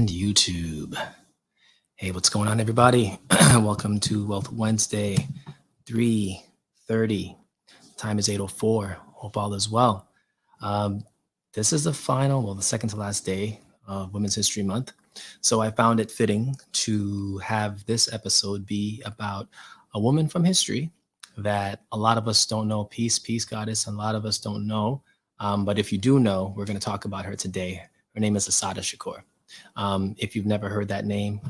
and YouTube. Hey, what's going on, everybody? Welcome to Wealth Wednesday, 3:30. Time is 8:04. Hope all is well. This is the second to last day of Women's History Month. So I found it fitting to have this episode be about a woman from history that a lot of us don't know. Peace, goddess. A lot of us don't know. But if you do know, we're going to talk about her today. Her name is Assata Shakur. If you've never heard that name,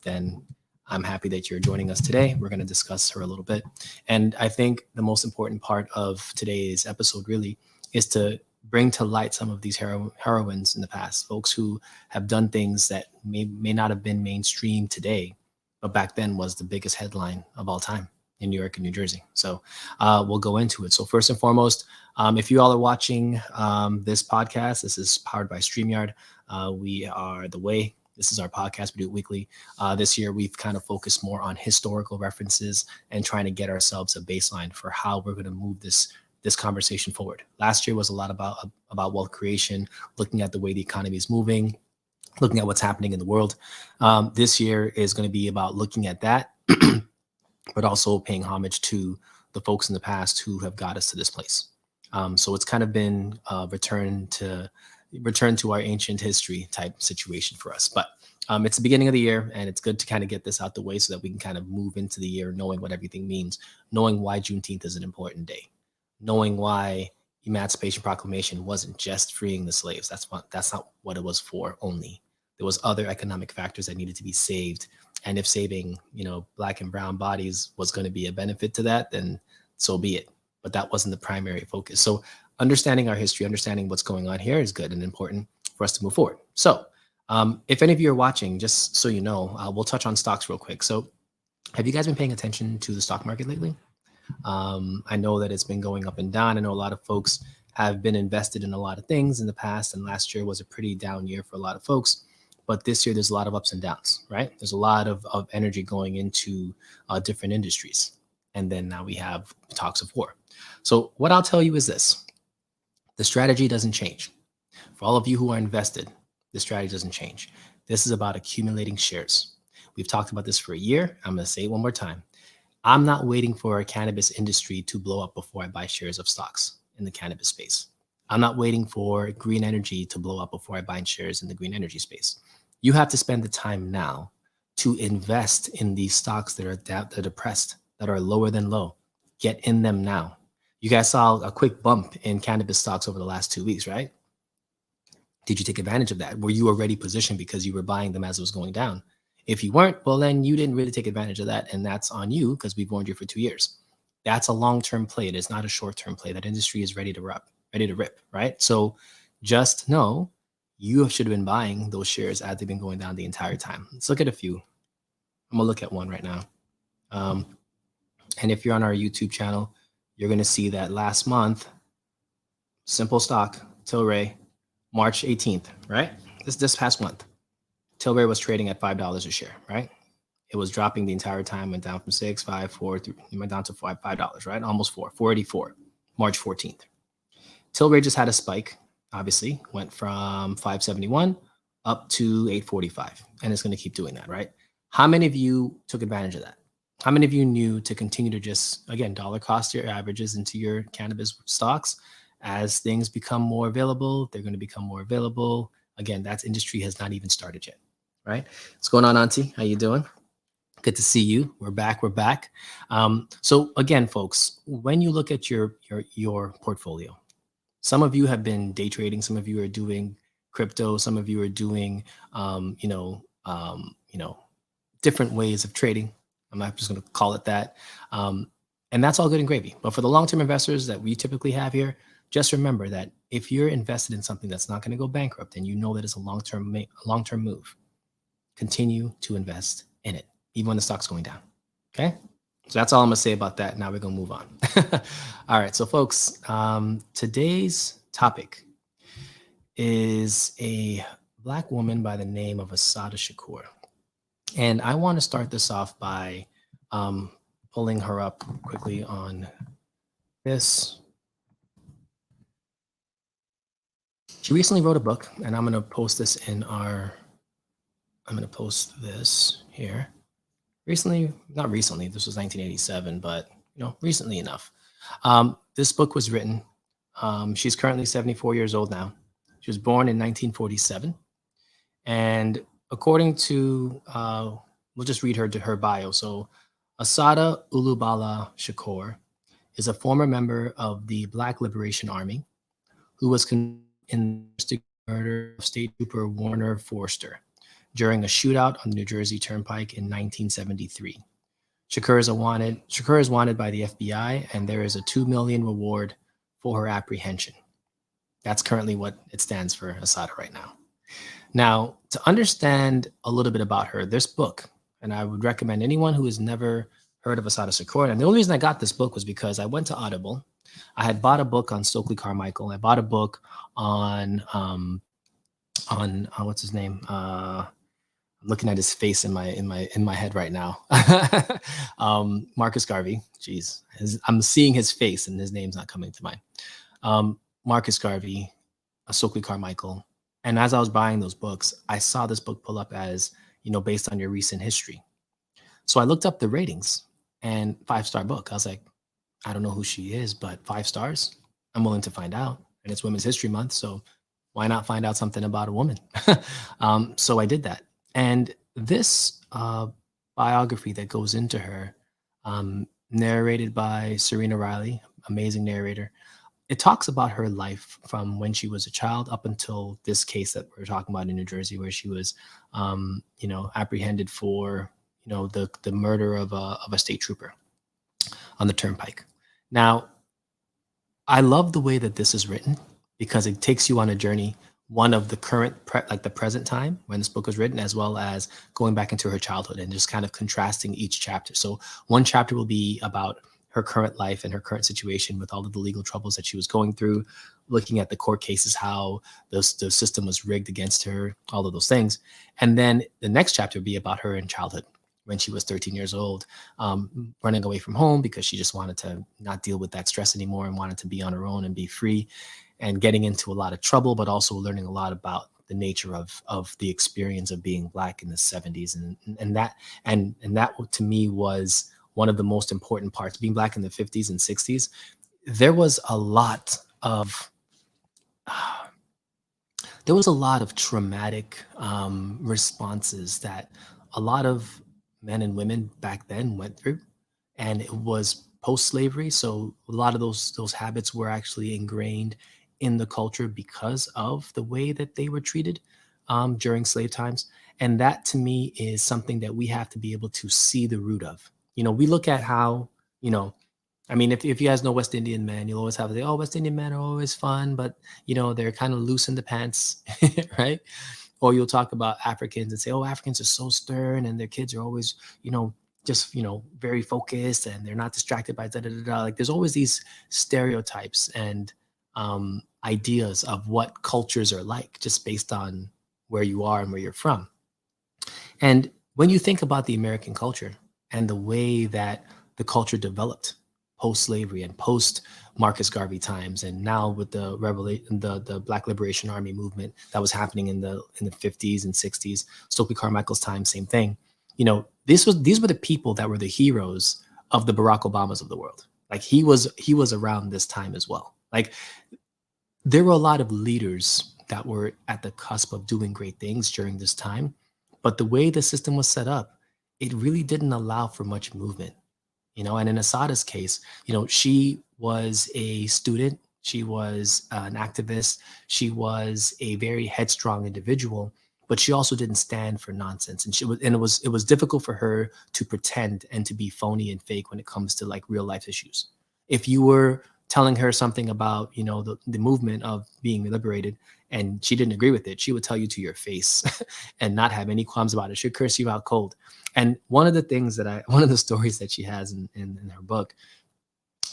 then I'm happy that you're joining us today. We're going to discuss her a little bit. And I think the most important part of today's episode really is to bring to light some of these heroines in the past, folks who have done things that may not have been mainstream today, but back then was the biggest headline of all time in New York and New Jersey. So we'll go into it. So first and foremost, if you all are watching this podcast, this is powered by StreamYard. We are The Way. This is our podcast. We do it weekly. This year, we've kind of focused more on historical references and trying to get ourselves a baseline for how we're going to move this conversation forward. Last year was a lot about wealth creation, looking at the way the economy is moving, looking at what's happening in the world. This year is going to be about looking at that, but also paying homage to the folks in the past who have got us to this place. So it's kind of been a return to our ancient history type situation for us. But it's the beginning of the year, and it's good to kind of get this out the way so that we can kind of move into the year knowing what everything means, knowing why Juneteenth is an important day, knowing why Emancipation Proclamation wasn't just freeing the slaves. That's not what it was for only. There was other economic factors that needed to be saved. And if saving, Black and brown bodies was going to be a benefit to that, then so be it. But that wasn't the primary focus. So understanding our history, understanding what's going on here is good and important for us to move forward. So if any of you are watching, just so you know, we'll touch on stocks real quick. So have you guys been paying attention to the stock market lately? I know that it's been going up and down. I know a lot of folks have been invested in a lot of things in the past, and last year was a pretty down year for a lot of folks. But this year, there's a lot of ups and downs, right? There's a lot of energy going into different industries. And then now we have talks of war. So what I'll tell you is this. The strategy doesn't change. For all of you who are invested, the strategy doesn't change. This is about accumulating shares. We've talked about this for a year. I'm going to say it one more time. I'm not waiting for a cannabis industry to blow up before I buy shares of stocks in the cannabis space. I'm not waiting for green energy to blow up before I buy shares in the green energy space. You have to spend the time now to invest in these stocks that are depressed, that are lower than low. Get in them now. You guys saw a quick bump in cannabis stocks over the last 2 weeks, right? Did you take advantage of that? Were you already positioned because you were buying them as it was going down? If you weren't, well, then you didn't really take advantage of that. And that's on you because we've warned you for 2 years. That's a long-term play. It is not a short-term play. That industry is ready to rip, right? So just know you should have been buying those shares as they've been going down the entire time. Let's look at a few. I'm going to look at one right now. And if you're on our YouTube channel, you're going to see that last month, simple stock, Tilray, March 18th, right? This past month, Tilray was trading at $5 a share, right? It was dropping the entire time, went down from 6, 5, 4, 3, it went down to $5, right? Almost 484, March 14th. Tilray just had a spike, obviously, went from 571 up to 845, and it's going to keep doing that, right? How many of you took advantage of that? How many of you knew to continue to just, again, dollar cost your averages into your cannabis stocks? As things become more available, they're going to become more available. Again, that industry has not even started yet, right? What's going on, Auntie? How you doing? Good to see you. We're back. So again, folks, when you look at your portfolio, some of you have been day trading. Some of you are doing crypto. Some of you are doing, different ways of trading. I'm not just going to call it that. And that's all good and gravy. But for the long-term investors that we typically have here, just remember that if you're invested in something that's not going to go bankrupt and you know that it's a long-term move, continue to invest in it, even when the stock's going down. Okay? So that's all I'm going to say about that. Now we're going to move on. All right. So folks, today's topic is a Black woman by the name of Assata Shakur. And I want to start this off by pulling her up quickly on this. She recently wrote a book, and I'm going to post this in our I'm going to post this here. Recently, not recently, this was 1987, but recently enough. This book was written. She's currently 74 years old now. She was born in 1947. And according to, we'll just read her bio. So, Assata Shakur is a former member of the Black Liberation Army who was convicted in the first-degree murder of State Trooper Warner Forster during a shootout on the New Jersey Turnpike in 1973. Shakur is wanted by the FBI, and there is a $2 million reward for her apprehension. That's currently what it stands for, Assata, right now. Now, to understand a little bit about her, this book, and I would recommend anyone who has never heard of Assata Shakur. And the only reason I got this book was because I went to Audible. I had bought a book on Stokely Carmichael. I bought a book on what's his name? I'm looking at his face in my head right now. Marcus Garvey. Jeez, I'm seeing his face and his name's not coming to mind. Marcus Garvey, Stokely Carmichael. And as I was buying those books, I saw this book pull up as, based on your recent history. So I looked up the ratings and 5-star book. I was like, I don't know who she is, but 5 stars, I'm willing to find out. And it's Women's History Month, so why not find out something about a woman? So I did that. And this biography that goes into her, narrated by Serena Riley, amazing narrator, it talks about her life from when she was a child up until this case that we're talking about in New Jersey, where she was, apprehended for, the murder of a state trooper on the turnpike. Now, I love the way that this is written because it takes you on a journey, one of the current, the present time when this book was written, as well as going back into her childhood and just kind of contrasting each chapter. So one chapter will be about her current life and her current situation with all of the legal troubles that she was going through, looking at the court cases, how the system was rigged against her, all of those things. And then the next chapter would be about her in childhood when she was 13 years old, running away from home because she just wanted to not deal with that stress anymore and wanted to be on her own and be free, and getting into a lot of trouble, but also learning a lot about the nature of the experience of being Black in the 70s. And that to me was one of the most important parts. Being Black in the 50s and 60s, there was a lot of traumatic responses that a lot of men and women back then went through, and it was post-slavery. So a lot of those habits were actually ingrained in the culture because of the way that they were treated during slave times. And that to me is something that we have to be able to see the root of. We look at how, I mean, if you guys know West Indian men, you'll always have oh, West Indian men are always fun, but they're kind of loose in the pants, right? Or you'll talk about Africans and say, oh, Africans are so stern and their kids are always, just, very focused and they're not distracted by da da da da. Like there's always these stereotypes and ideas of what cultures are like just based on where you are and where you're from. And when you think about the American culture and the way that the culture developed post-slavery and post Marcus Garvey times, and now with the Black Liberation Army movement that was happening in the 50s and 60s, Stokely Carmichael's time, same thing. These were the people that were the heroes of the Barack Obamas of the world. Like he was around this time as well. Like there were a lot of leaders that were at the cusp of doing great things during this time, but the way the system was set up, it really didn't allow for much movement. And in Assata's case, she was a student, she was an activist, she was a very headstrong individual, but she also didn't stand for nonsense. And it was difficult for her to pretend and to be phony and fake when it comes to like real life issues. If you were telling her something about, the movement of being liberated and she didn't agree with it, she would tell you to your face and not have any qualms about it. She'd curse you out cold. And one of the stories that she has in her book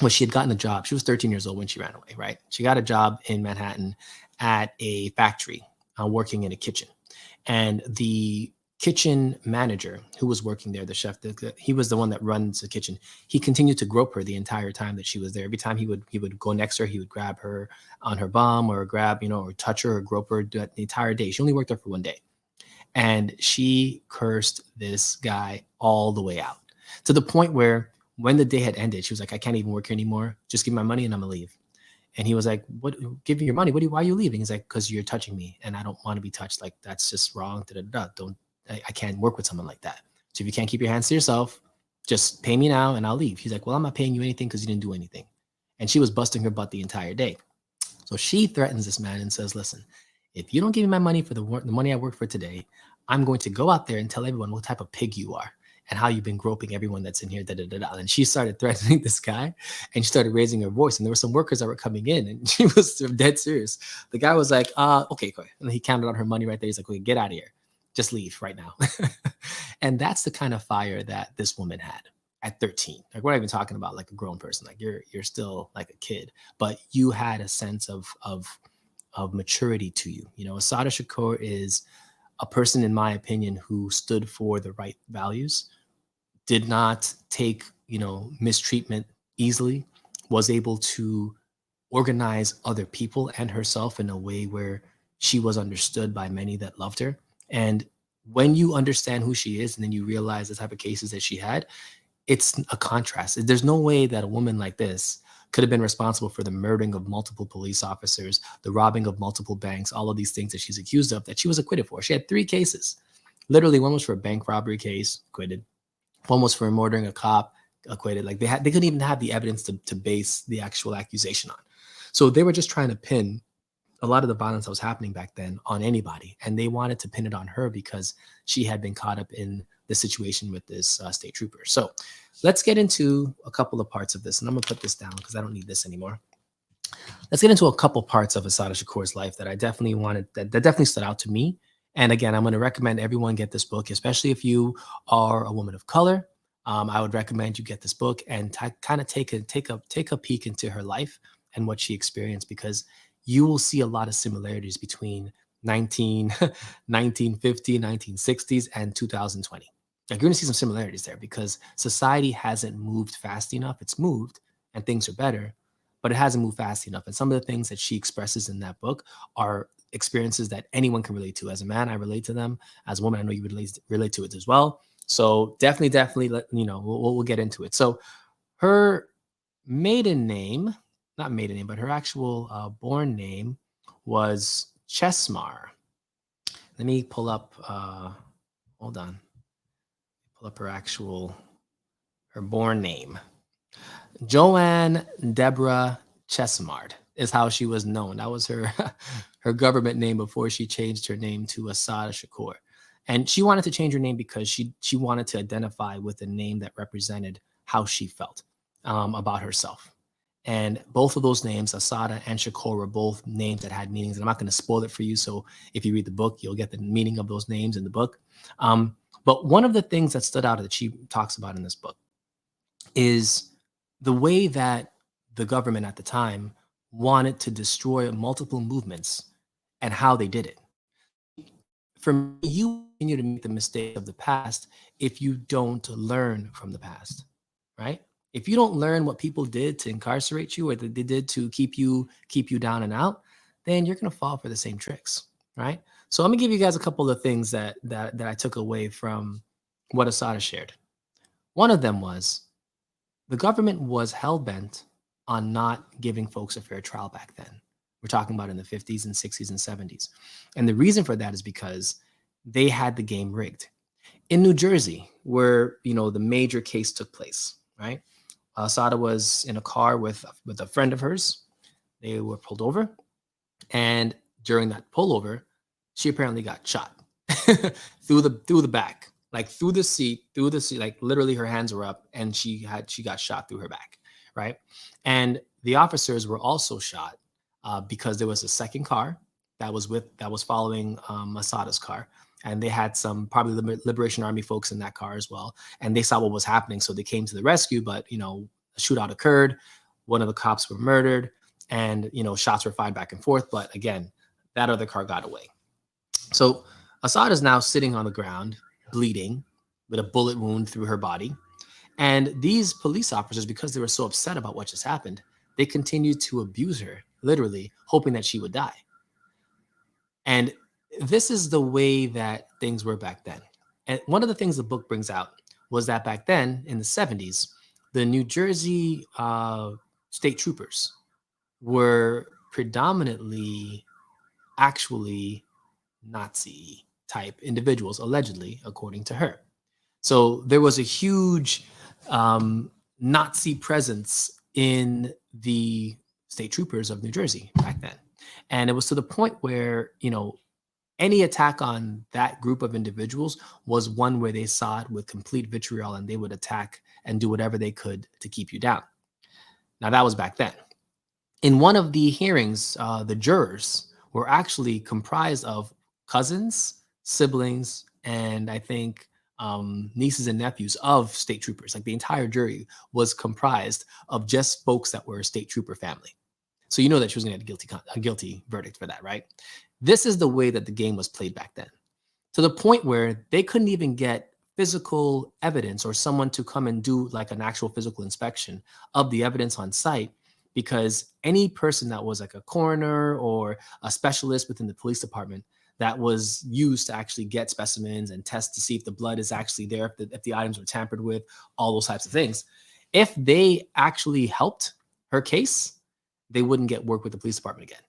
was she had gotten a job. She was 13 years old when she ran away, right? She got a job in Manhattan at a factory, working in a kitchen. And the kitchen manager who was working there, the chef, he was the one that runs the kitchen. He continued to grope her the entire time that she was there. Every time he would go next to her, he would grab her on her bum or grab, or touch her or grope her the entire day. She only worked there for one day. And she cursed this guy all the way out, to the point where when the day had ended, she was like, I can't even work here anymore. Just give me my money and I'm gonna leave. And he was like, what, give me your money. Why are you leaving? He's like, because you're touching me and I don't want to be touched. Like, that's just wrong. Da, da, da. Don't, I can't work with someone like that. So if you can't keep your hands to yourself, just pay me now and I'll leave. He's like, well, I'm not paying you anything because you didn't do anything. And she was busting her butt the entire day. So she threatens this man and says, listen, if you don't give me my money for the money I worked for today, I'm going to go out there and tell everyone what type of pig you are and how you've been groping everyone that's in here. Da, da, da, da. And she started threatening this guy and she started raising her voice. And there were some workers that were coming in and she was dead serious. The guy was like, okay, go ahead. And he counted on her money right there. He's like, okay, get out of here. Just leave right now. And that's the kind of fire that this woman had at 13. Like, we're not even talking about like a grown person. Like, you're still like a kid, but you had a sense of maturity to you. You know, Assata Shakur is a person, in my opinion, who stood for the right values, did not take, mistreatment easily, was able to organize other people and herself in a way where she was understood by many that loved her. And when you understand who she is and then you realize the type of cases that she had, it's a contrast. There's no way that a woman like this could have been responsible for the murdering of multiple police officers, the robbing of multiple banks, all of these things that she's accused of that she was acquitted for. She had 3 cases. Literally, one was for a bank robbery case, acquitted. One was for murdering a cop, acquitted. Like, they couldn't even have the evidence to base the actual accusation on. So they were just trying to pin a lot of the violence that was happening back then on anybody. And they wanted to pin it on her because she had been caught up in the situation with this state trooper. So let's get into a couple of parts of this. And I'm going to put this down because I don't need this anymore. Let's get into a couple parts of Assata Shakur's life that I definitely wanted, that definitely stood out to me. And again, I'm going to recommend everyone get this book, especially if you are a woman of color. I would recommend you get this book and kind of take a peek into her life and what she experienced, because you will see a lot of similarities between 1950, 1960s, and 2020. Like, you're going to see some similarities there because society hasn't moved fast enough. It's moved and things are better, but it hasn't moved fast enough. And some of the things that she expresses in that book are experiences that anyone can relate to. As a man, I relate to them. As a woman, I know you would relate to it as well. So definitely, we'll get into it. So her maiden name, not maiden name, but her actual born name was Chesmar. Let me pull up, hold on, pull up her born name. Joanne Deborah Chesmard is how she was known. That was her her government name before she changed her name to Assata Shakur. And she wanted to change her name because she wanted to identify with a name that represented how she felt about herself. And both of those names, Assata and Shakur, were both names that had meanings. And I'm not going to spoil it for you. So if you read the book, you'll get the meaning of those names in the book. But one of the things that stood out that she talks about in this book is the way that the government at the time wanted to destroy multiple movements and how they did it. For me, you continue to make the mistakes of the past if you don't learn from the past, right? If you don't learn what people did to incarcerate you or that they did to keep you down and out, then you're going to fall for the same tricks, right? So I'm gonna give you guys a couple of things that I took away from what Assata shared. One of them was the government was hell bent on not giving folks a fair trial back then. We're talking about in the 50s and 60s and 70s. And the reason for that is because they had the game rigged. In New Jersey, where the major case took place, right? Assata was in a car with a friend of hers. They were pulled over, and during that pullover, she apparently got shot through the back, like through the seat, like literally her hands were up, and she got shot through her back, right? And the officers were also shot because there was a second car that was following Assata's car, and they had some probably Liberation Army folks in that car as well, and they saw what was happening, so they came to the rescue. But a shootout occurred, one of the cops were murdered, and shots were fired back and forth. But again, that other car got away. So Assata is now sitting on the ground, bleeding, with a bullet wound through her body. And these police officers, because they were so upset about what just happened, they continued to abuse her, literally hoping that she would die. And this is the way that things were back then. And one of the things the book brings out was that back then in the 70s, the New Jersey state troopers were predominantly actually Nazi type individuals, allegedly, according to her. So there was a huge Nazi presence in the state troopers of New Jersey back then. And it was to the point where, any attack on that group of individuals was one where they saw it with complete vitriol and they would attack and do whatever they could to keep you down. Now, that was back then. In one of the hearings, the jurors were actually comprised of cousins, siblings, and I think nieces and nephews of state troopers. Like the entire jury was comprised of just folks that were a state trooper family. So you know that she was going to get a guilty verdict for that, right? This is the way that the game was played back then, to the point where they couldn't even get physical evidence or someone to come and do like an actual physical inspection of the evidence on site, because any person that was like a coroner or a specialist within the police department that was used to actually get specimens and test to see if the blood is actually there, if the items were tampered with, all those types of things. If they actually helped her case, they wouldn't get work with the police department again.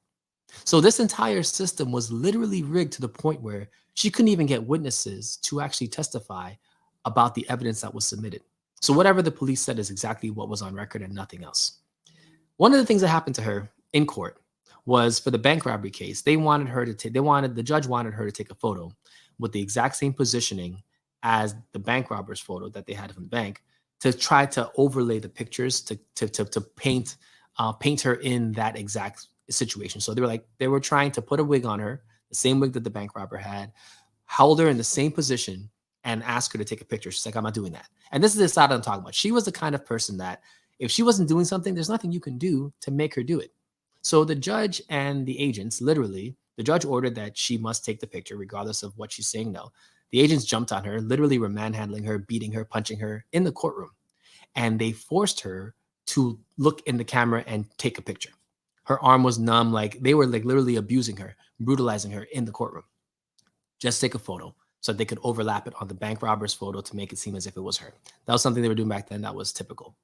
So this entire system was literally rigged to the point where she couldn't even get witnesses to actually testify about the evidence that was submitted. So whatever the police said is exactly what was on record and nothing else. One of the things that happened to her in court was for the bank robbery case. The judge wanted her to take a photo with the exact same positioning as the bank robber's photo that they had from the bank, to try to overlay the pictures to paint her in that exact situation. So they were trying to put a wig on her, the same wig that the bank robber had, hold her in the same position, and ask her to take a picture. She's like, I'm not doing that. And this is the Assata I'm talking about. She was the kind of person that if she wasn't doing something, there's nothing you can do to make her do it. So the judge and the agents, literally, the judge ordered that she must take the picture regardless of what she's saying no. The agents jumped on her, literally were manhandling her, beating her, punching her in the courtroom. And they forced her to look in the camera and take a picture. Her arm was numb, like they were like literally abusing her, brutalizing her in the courtroom. Just take a photo so they could overlap it on the bank robber's photo to make it seem as if it was her. That was something they were doing back then that was typical.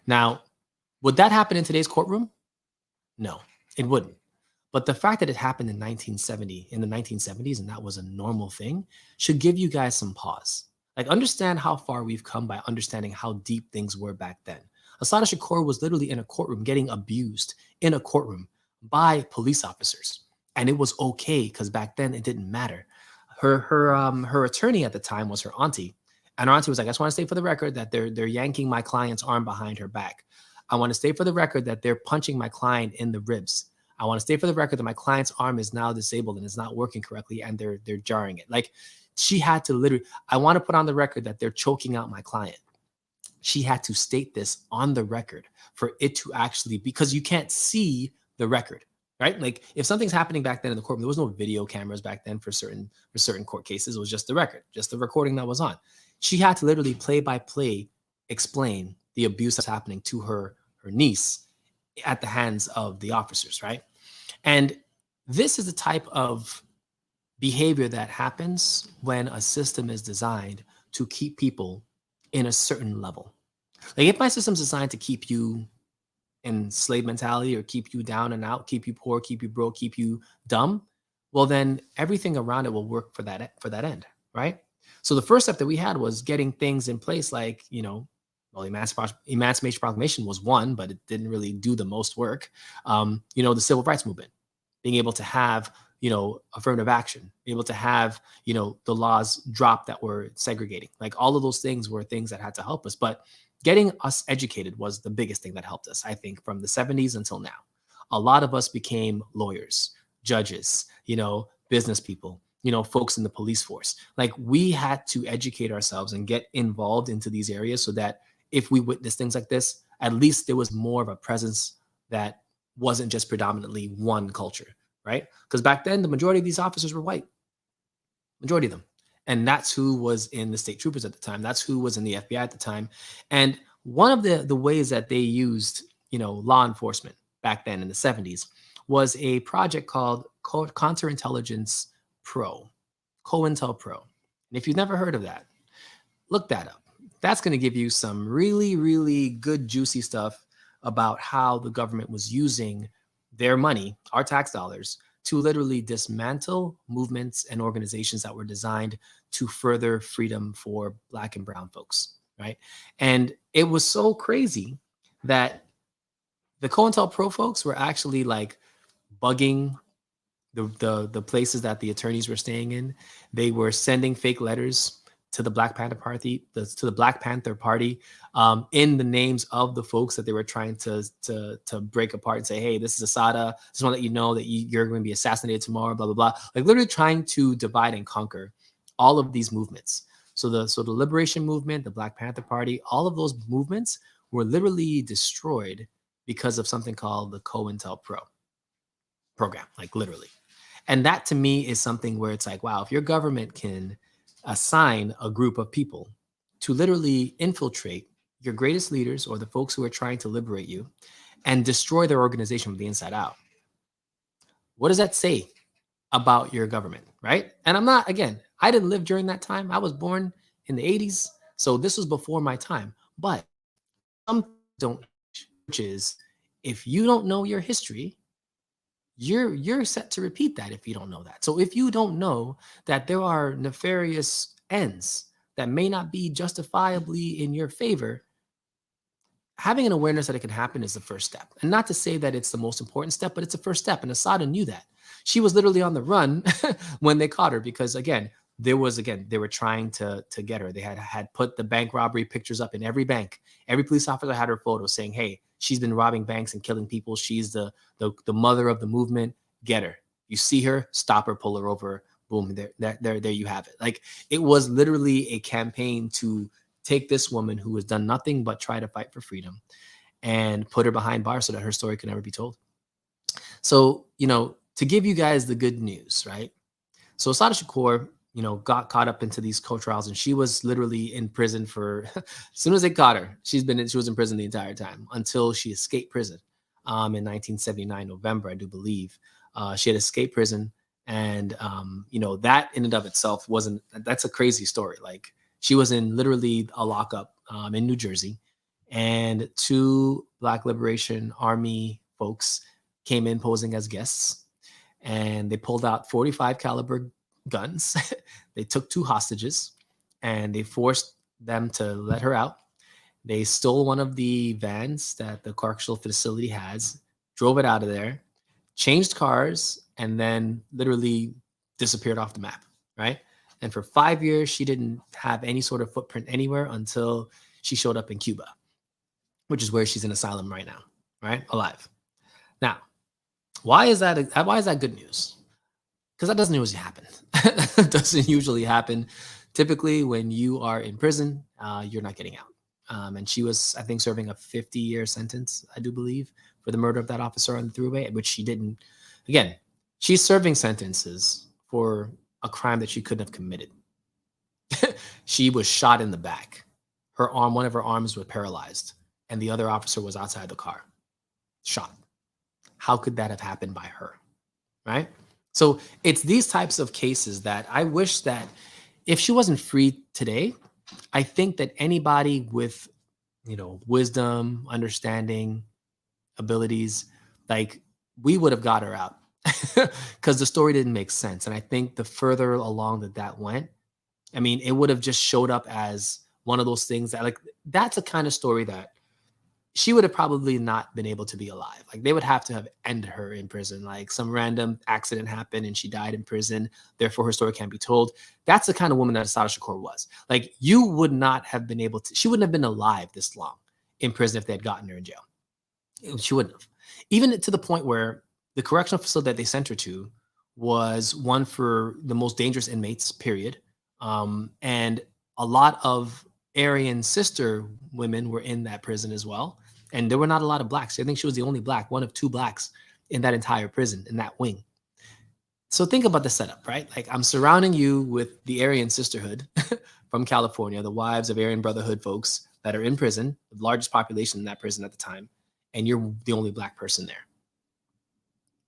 Now, would that happen in today's courtroom? No, it wouldn't. But the fact that it happened in the 1970s, and that was a normal thing, should give you guys some pause. Like, understand how far we've come by understanding how deep things were back then. Assata Shakur was literally in a courtroom getting abused in a courtroom by police officers. And it was okay because back then it didn't matter. Her attorney at the time was her auntie. And her auntie was like, I just want to state for the record that they're yanking my client's arm behind her back. I want to state for the record that they're punching my client in the ribs. I want to state for the record that my client's arm is now disabled and is not working correctly and they're jarring it. Like, she had to literally, I want to put on the record that they're choking out my client. She had to state this on the record for it to actually, because you can't see the record, right? Like, if something's happening back then in the courtroom, there was no video cameras back then for certain court cases. It was just the record, just the recording that was on. She had to literally play by play explain the abuse that's happening to her niece at the hands of the officers, right? And this is the type of behavior that happens when a system is designed to keep people in a certain level. Like, if my system's designed to keep you in slave mentality or keep you down and out, keep you poor, keep you broke, keep you dumb, well, then everything around it will work for that end, right? So the first step that we had was getting things in place, like, Emancipation Proclamation was one, but it didn't really do the most work. The Civil Rights Movement, being able to have, affirmative action, be able to have, the laws drop that were segregating. Like, all of those things were things that had to help us. But getting us educated was the biggest thing that helped us, I think, from the 70s until now. A lot of us became lawyers, judges, business people, folks in the police force. Like, we had to educate ourselves and get involved into these areas so that if we witnessed things like this, at least there was more of a presence that wasn't just predominantly one culture, right? Because back then, the majority of these officers were white, majority of them. And that's who was in the state troopers at the time. That's who was in the FBI at the time. And one of the ways that they used, law enforcement back then in the 70s was a project called Counterintelligence Pro, COINTELPRO. And if you've never heard of that, look that up. That's going to give you some really, really good, juicy stuff about how the government was using their money, our tax dollars, to literally dismantle movements and organizations that were designed to further freedom for Black and Brown folks, right? And it was so crazy that the COINTELPRO folks were actually like bugging the places that the attorneys were staying in. They were sending fake letters to the Black Panther Party, to the Black Panther Party, in the names of the folks that they were trying to break apart and say, "Hey, this is Assata. Just want to let you know that you're going to be assassinated tomorrow." Blah blah blah. Like literally trying to divide and conquer all of these movements. So the Liberation Movement, the Black Panther Party, all of those movements were literally destroyed because of something called the COINTELPRO program, like literally. And that to me is something where it's like, wow, if your government can assign a group of people to literally infiltrate your greatest leaders or the folks who are trying to liberate you and destroy their organization from the inside out, what does that say about your government, right? And I'm not, again, I didn't live during that time. I was born in the 80s. So this was before my time. But some don't, which is if you don't know your history, you're set to repeat that if you don't know that. So if you don't know that there are nefarious ends that may not be justifiably in your favor, having an awareness that it can happen is the first step. And not to say that it's the most important step, but it's the first step. And Assata knew that. She was literally on the run when they caught her because they were trying to get her. They had put the bank robbery pictures up in every bank. Every police officer had her photo saying, "Hey, she's been robbing banks and killing people. She's the mother of the movement. Get her. You see her, stop her, pull her over. Boom, there you have it." Like it was literally a campaign to take this woman who has done nothing but try to fight for freedom and put her behind bars so that her story could never be told. So, to give you guys the good news, right? So Assata Shakur, got caught up into these co-trials, and she was literally in prison for as soon as they caught her, she was in prison the entire time until she escaped prison in 1979, November, I do believe. She had escaped prison, and that in and of itself that's a crazy story. Like she was in literally a lockup in New Jersey, and two Black Liberation Army folks came in posing as guests, and they pulled out 45 caliber guns. They took two hostages, and they forced them to let her out. They stole one of the vans that the correctional facility has, drove it out of there, changed cars, and then literally disappeared off the map, right? And for 5 years, she didn't have any sort of footprint anywhere until she showed up in Cuba, which is where she's in asylum right now, right? Alive. Now, why is that good news? Because that doesn't usually happen. It doesn't usually happen. Typically, when you are in prison, you're not getting out. And she was, I think, serving a 50-year sentence, I do believe, for the murder of that officer on the thruway, which she didn't. Again, she's serving sentences for a crime that she couldn't have committed. She was shot in the back. One of her arms was paralyzed, and the other officer was outside the car, shot. How could that have happened by her, right? So it's these types of cases that I wish that if she wasn't free today, I think that anybody with, wisdom, understanding, abilities, like we would have got her out because the story didn't make sense. And I think the further along that went, I mean, it would have just showed up as one of those things that that's a kind of story that she would have probably not been able to be alive. Like they would have to have ended her in prison. Like some random accident happened and she died in prison. Therefore, her story can't be told. That's the kind of woman that Assata Shakur was. Like you would not have been able to, she wouldn't have been alive this long in prison if they had gotten her in jail. She wouldn't have. Even to the point where the correctional facility that they sent her to was one for the most dangerous inmates, period. And a lot of Aryan sister women were in that prison as well. And there were not a lot of blacks. I think she was the only black, one of two blacks in that entire prison, in that wing. So think about the setup, right? Like I'm surrounding you with the Aryan sisterhood from California, the wives of Aryan Brotherhood folks that are in prison, the largest population in that prison at the time, and you're the only black person there.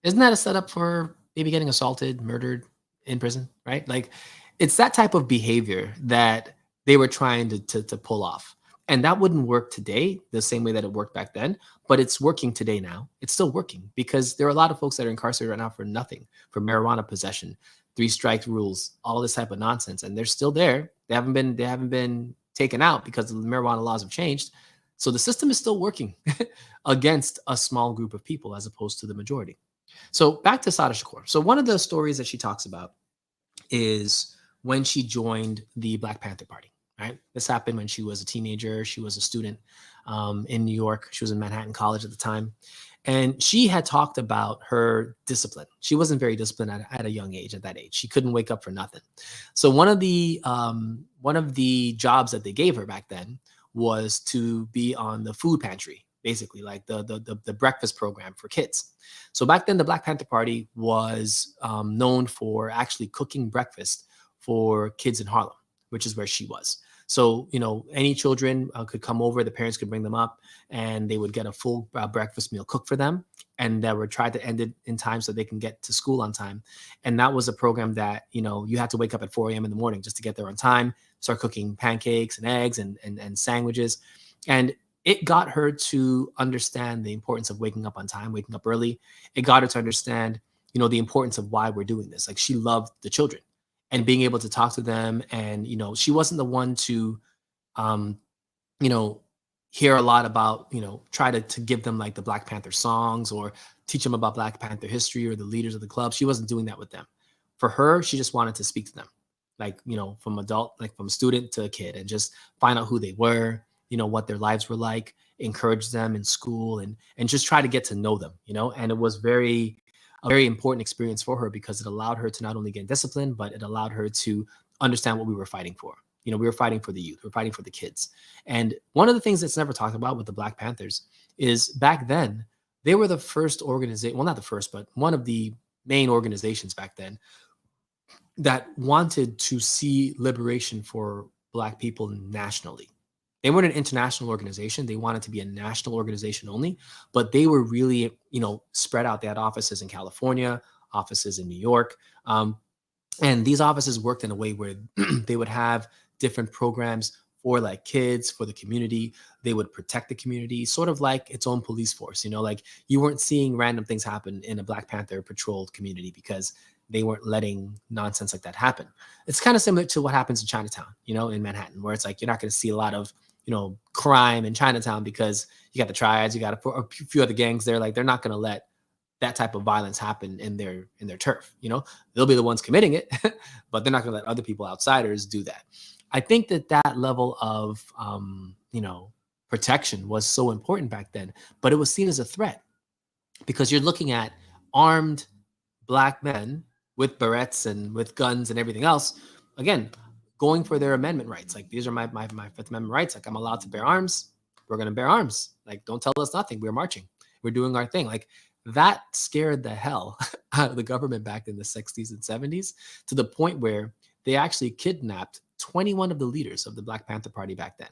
Isn't that a setup for maybe getting assaulted, murdered in prison, right? Like it's that type of behavior that they were trying to pull off. And that wouldn't work today the same way that it worked back then, but it's working today now. It's still working because there are a lot of folks that are incarcerated right now for nothing, for marijuana possession, three strike rules, all this type of nonsense, and they're still there. They haven't been taken out because the marijuana laws have changed. So the system is still working against a small group of people as opposed to the majority. So back to Sada Shakur. So one of the stories that she talks about is when she joined the Black Panther Party. Right, this happened when she was a teenager. She was a student in New York. She was in Manhattan College at the time, and she had talked about her discipline. She wasn't very disciplined at a young age. At that age, she couldn't wake up for nothing. So one of the jobs that they gave her back then was to be on the food pantry, basically like the breakfast program for kids. So back then, the Black Panther Party was known for actually cooking breakfast for kids in Harlem, which is where she was. So, any children could come over, the parents could bring them up, and they would get a full breakfast meal cooked for them. And they would try to end it in time so they can get to school on time. And that was a program that, you had to wake up at 4 a.m. in the morning just to get there on time, start cooking pancakes and eggs and sandwiches. And it got her to understand the importance of waking up on time, waking up early. It got her to understand, the importance of why we're doing this. Like she loved the children and being able to talk to them. And, she wasn't the one to, um, you know, hear a lot about, try to give them like the Black Panther songs or teach them about Black Panther history or the leaders of the club. She wasn't doing that with them. For her, she just wanted to speak to them, like, from student to a kid and just find out who they were, what their lives were like, encourage them in school and just try to get to know them, and it was a very important experience for her because it allowed her to not only get disciplined, but it allowed her to understand what we were fighting for. We were fighting for the youth, we were fighting for the kids. And one of the things that's never talked about with the Black Panthers is back then, they were the first organization, well, not the first, but one of the main organizations back then that wanted to see liberation for Black people nationally. They weren't an international organization. They wanted to be a national organization only, but they were really, spread out. They had offices in California, offices in New York. And these offices worked in a way where they would have different programs for like kids, for the community. They would protect the community, sort of like its own police force. Like you weren't seeing random things happen in a Black Panther patrolled community because they weren't letting nonsense like that happen. It's kind of similar to what happens in Chinatown, in Manhattan, where it's like you're not going to see a lot of crime in Chinatown because you got the triads, you got a few other gangs there. Like they're not going to let that type of violence happen in their turf. They'll be the ones committing it, but they're not going to let other people, outsiders, do that. I think that level of protection was so important back then, but it was seen as a threat because you're looking at armed Black men with barrettes and with guns and everything else, again, going for their amendment rights. Like these are my Fifth Amendment rights. Like I'm allowed to bear arms. We're going to bear arms. Like don't tell us nothing. We're marching. We're doing our thing. Like that scared the hell out of the government back in the 60s and 70s to the point where they actually kidnapped 21 of the leaders of the Black Panther Party back then.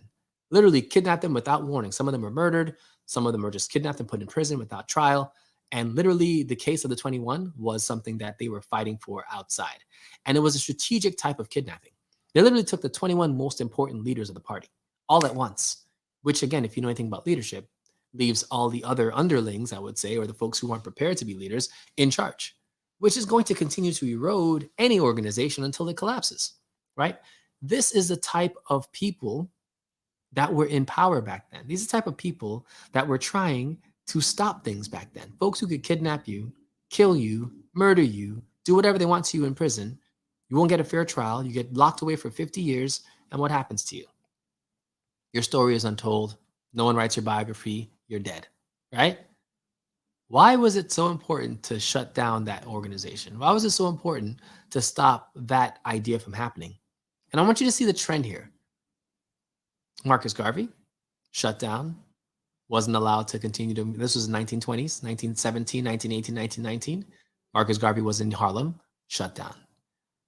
Literally kidnapped them without warning. Some of them were murdered. Some of them were just kidnapped and put in prison without trial. And literally, the case of the 21 was something that they were fighting for outside. And it was a strategic type of kidnapping. They literally took the 21 most important leaders of the party all at once, which, again, if you know anything about leadership, leaves all the other underlings, I would say, or the folks who aren't prepared to be leaders in charge, which is going to continue to erode any organization until it collapses, right? This is the type of people that were in power back then. These are the type of people that were trying to stop things back then. Folks who could kidnap you, kill you, murder you, do whatever they want to you in prison. You won't get a fair trial. You get locked away for 50 years. And what happens to you? Your story is untold. No one writes your biography. You're dead, right? Why was it so important to shut down that organization? Why was it so important to stop that idea from happening? And I want you to see the trend here. Marcus Garvey, shut down, wasn't allowed to continue to, this was the 1920s, 1917, 1918, 1919. Marcus Garvey was in Harlem, shut down.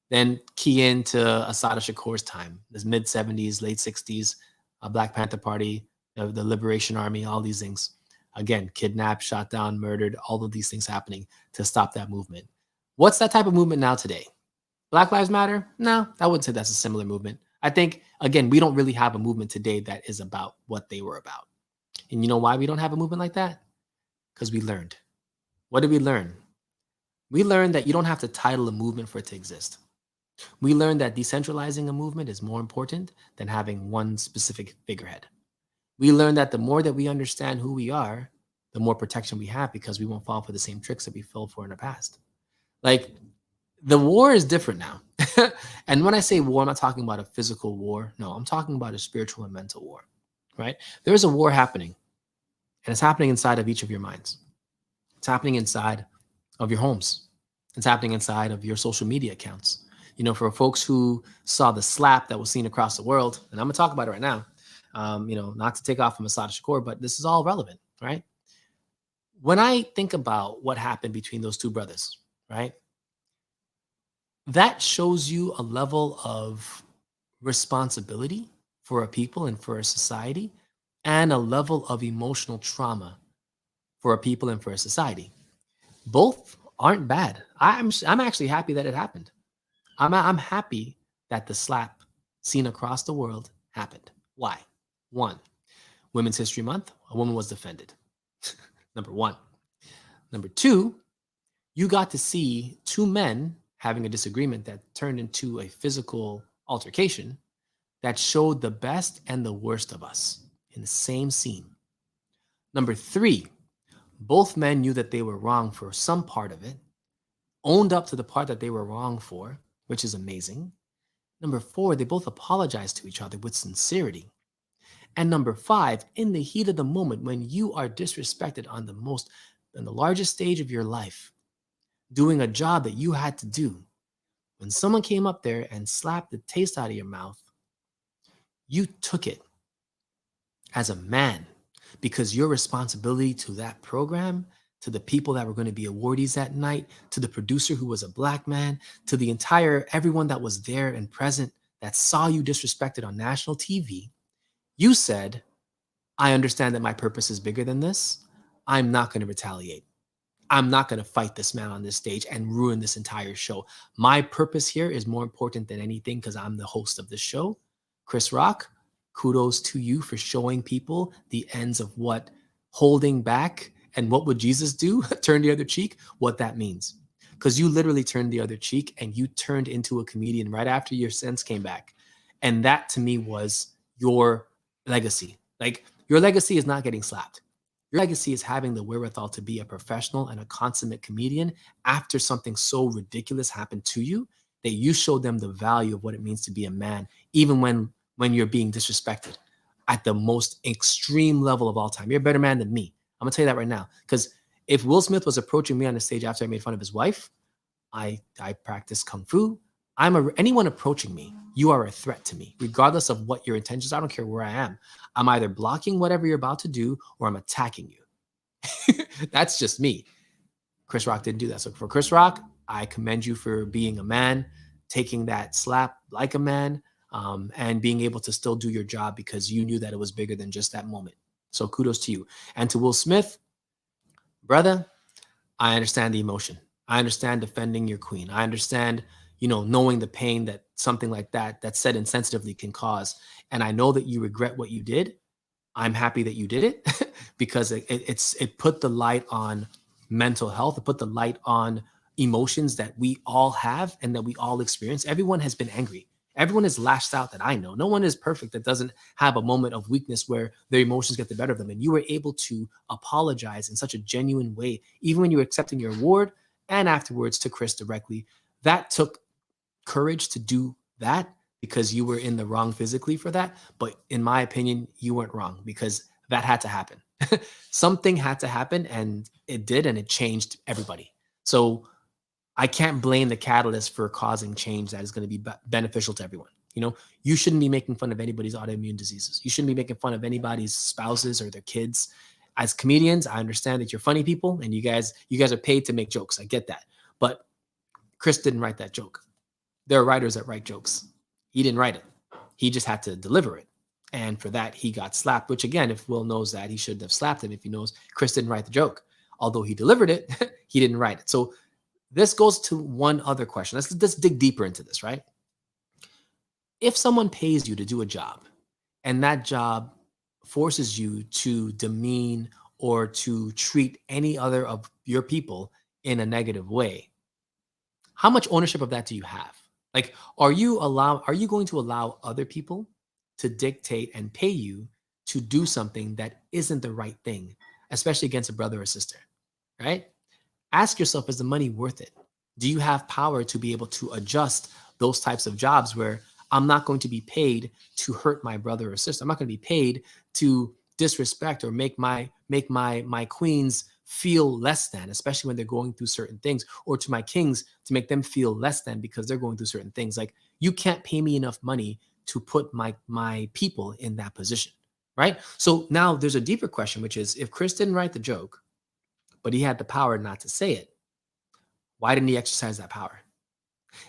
Then key into Assata Shakur's time, this mid 70s, late 60s, Black Panther Party, the Liberation Army, all these things. Again, kidnapped, shot down, murdered, all of these things happening to stop that movement. What's that type of movement now today? Black Lives Matter? No, I wouldn't say that's a similar movement. I think, again, we don't really have a movement today that is about what they were about. And you know why we don't have a movement like that? Because we learned. What did we learn? We learned that you don't have to title a movement for it to exist. We learned that decentralizing a movement is more important than having one specific figurehead. We learned that the more that we understand who we are, the more protection we have because we won't fall for the same tricks that we fell for in the past. Like, the war is different now. And when I say war, I'm not talking about a physical war. No, I'm talking about a spiritual and mental war, right? There's a war happening, and it's happening inside of each of your minds. It's happening inside of your homes. It's happening inside of your social media accounts. For folks who saw the slap that was seen across the world, and I'm gonna talk about it right now. Not to take off from Assata Shakur, but this is all relevant, right? When I think about what happened between those two brothers, right, that shows you a level of responsibility for a people and for a society, and a level of emotional trauma for a people and for a society. Both aren't bad. I'm actually happy that it happened. I'm happy that the slap seen across the world happened. Why? One, Women's History Month, a woman was defended. Number one. Number two, you got to see two men having a disagreement that turned into a physical altercation that showed the best and the worst of us in the same scene. Number three, both men knew that they were wrong for some part of it, owned up to the part that they were wrong for, which is amazing. Number four, they both apologized to each other with sincerity. And number five, in the heat of the moment, when you are disrespected on the largest stage of your life, doing a job that you had to do, when someone came up there and slapped the taste out of your mouth, you took it as a man, because your responsibility to that program, to the people that were going to be awardees that night, to the producer who was a black man, to the entire everyone that was there and present that saw you disrespected on national TV, you said, I understand that my purpose is bigger than this. I'm not going to retaliate. I'm not going to fight this man on this stage and ruin this entire show. My purpose here is more important than anything because I'm the host of this show. Chris Rock, kudos to you for showing people the ends of what holding back and what would Jesus do, turn the other cheek, what that means. Because you literally turned the other cheek and you turned into a comedian right after your sense came back. And that to me was your legacy. Like, your legacy is not getting slapped. Your legacy is having the wherewithal to be a professional and a consummate comedian after something so ridiculous happened to you that you showed them the value of what it means to be a man, even when you're being disrespected at the most extreme level of all time. You're a better man than me. I'm gonna tell you that right now. Because if Will Smith was approaching me on the stage after I made fun of his wife, I practice kung fu. Anyone approaching me, you are a threat to me, regardless of what your intentions. I don't care where I am. I'm either blocking whatever you're about to do or I'm attacking you. That's just me. Chris Rock didn't do that. So for Chris Rock, I commend you for being a man, taking that slap like a man, and being able to still do your job because you knew that it was bigger than just that moment. So kudos to you. And to Will Smith, brother, I understand the emotion. I understand defending your queen. I understand, knowing the pain that something like that's said insensitively can cause. And I know that you regret what you did. I'm happy that you did it because it put the light on mental health. It put the light on emotions that we all have and that we all experience. Everyone has been angry. Everyone is lashed out that I know. No one is perfect that doesn't have a moment of weakness where their emotions get the better of them. And you were able to apologize in such a genuine way, even when you were accepting your award and afterwards to Chris directly. That took courage to do that because you were in the wrong physically for that. But in my opinion, you weren't wrong because that had to happen. Something had to happen and it did, and it changed everybody. So I can't blame the catalyst for causing change that is going to be beneficial to everyone. You shouldn't be making fun of anybody's autoimmune diseases. You shouldn't be making fun of anybody's spouses or their kids. As comedians, I understand that you're funny people and you guys are paid to make jokes. I get that. But Chris didn't write that joke. There are writers that write jokes. He didn't write it. He just had to deliver it. And for that, he got slapped, which again, if Will knows that, he shouldn't have slapped him if he knows Chris didn't write the joke. Although he delivered it, he didn't write it. So This goes to one other question. Let's dig deeper into this, right? If someone pays you to do a job and that job forces you to demean or to treat any other of your people in a negative way, how much ownership of that do you have? Like, are you going to allow other people to dictate and pay you to do something that isn't the right thing, especially against a brother or sister, right? Ask yourself, is the money worth it? Do you have power to be able to adjust those types of jobs where I'm not going to be paid to hurt my brother or sister? I'm not going to be paid to disrespect or make my queens feel less than, especially when they're going through certain things, or to my kings to make them feel less than because they're going through certain things. Like, you can't pay me enough money to put my people in that position, right? So now there's a deeper question, which is, if Chris didn't write the joke, but he had the power not to say it, why didn't he exercise that power?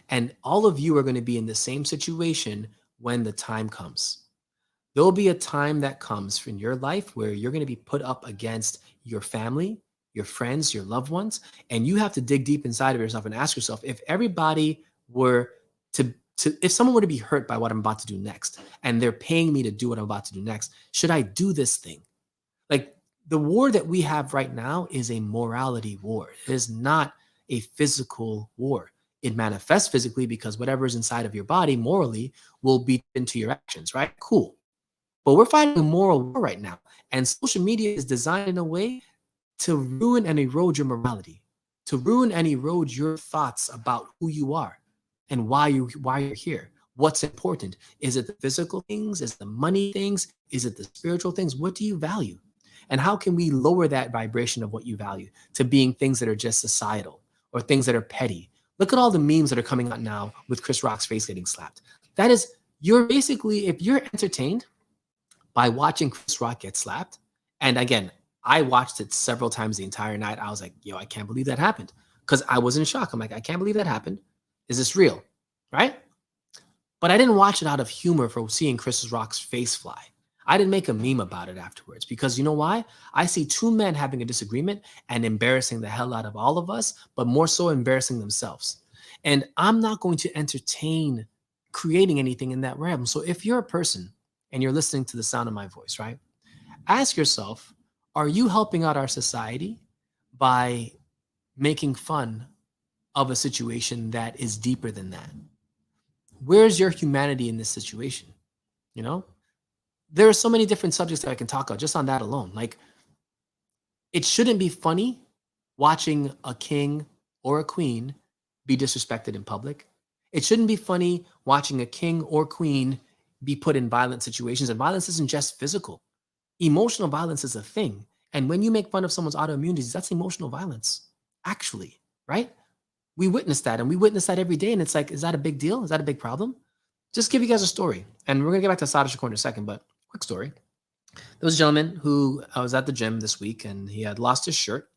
And all of you are going to be in the same situation when the time comes. There will be a time that comes in your life where you're going to be put up against your family, your friends, your loved ones, and you have to dig deep inside of yourself and ask yourself, if everybody were if someone were to be hurt by what I'm about to do next, and they're paying me to do what I'm about to do next, should I do this thing? Like, the war that we have right now is a morality war. It is not a physical war. It manifests physically because whatever is inside of your body morally will be into your actions, right? Cool. But we're fighting a moral war right now. And social media is designed in a way to ruin and erode your morality, to ruin and erode your thoughts about who you are and why you're here. What's important? Is it the physical things? Is it the money things? Is it the spiritual things? What do you value? And how can we lower that vibration of what you value to being things that are just societal or things that are petty? Look at all the memes that are coming out now with Chris Rock's face getting slapped. That is, you're basically, if you're entertained by watching Chris Rock get slapped, and again, I watched it several times the entire night. I was like, yo, I can't believe that happened. Because I was in shock. I'm like, I can't believe that happened. Is this real? Right? But I didn't watch it out of humor for seeing Chris Rock's face fly. I didn't make a meme about it afterwards because you know why? I see two men having a disagreement and embarrassing the hell out of all of us, but more so embarrassing themselves. And I'm not going to entertain creating anything in that realm. So if you're a person and you're listening to the sound of my voice, right? Ask yourself, are you helping out our society by making fun of a situation that is deeper than that? Where's your humanity in this situation? You know, there are so many different subjects that I can talk about just on that alone. Like, it shouldn't be funny watching a king or a queen be disrespected in public. It shouldn't be funny watching a king or queen be put in violent situations. And violence isn't just physical. Emotional violence is a thing. And when you make fun of someone's autoimmune disease, that's emotional violence, actually, right? We witness that, and we witness that every day. And it's like, is that a big deal? Is that a big problem? Just give you guys a story. And we're going to get back to Assata Shakur in a second, but quick story. There was a gentleman who I was at the gym this week, and he had lost his shirt.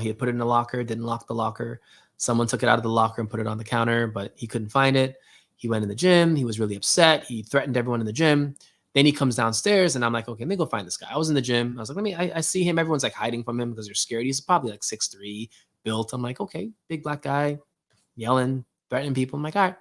He had put it in the locker, didn't lock the locker. Someone took it out of the locker and put it on the counter, but he couldn't find it. He went in the gym. He was really upset. He threatened everyone in the gym. Then he comes downstairs, and I'm like, okay, let me go find this guy. I was in the gym. I was like, I see him. Everyone's like hiding from him because they're scared. He's probably like 6'3", built. I'm like, okay, big black guy, yelling, threatening people. I'm like, all right,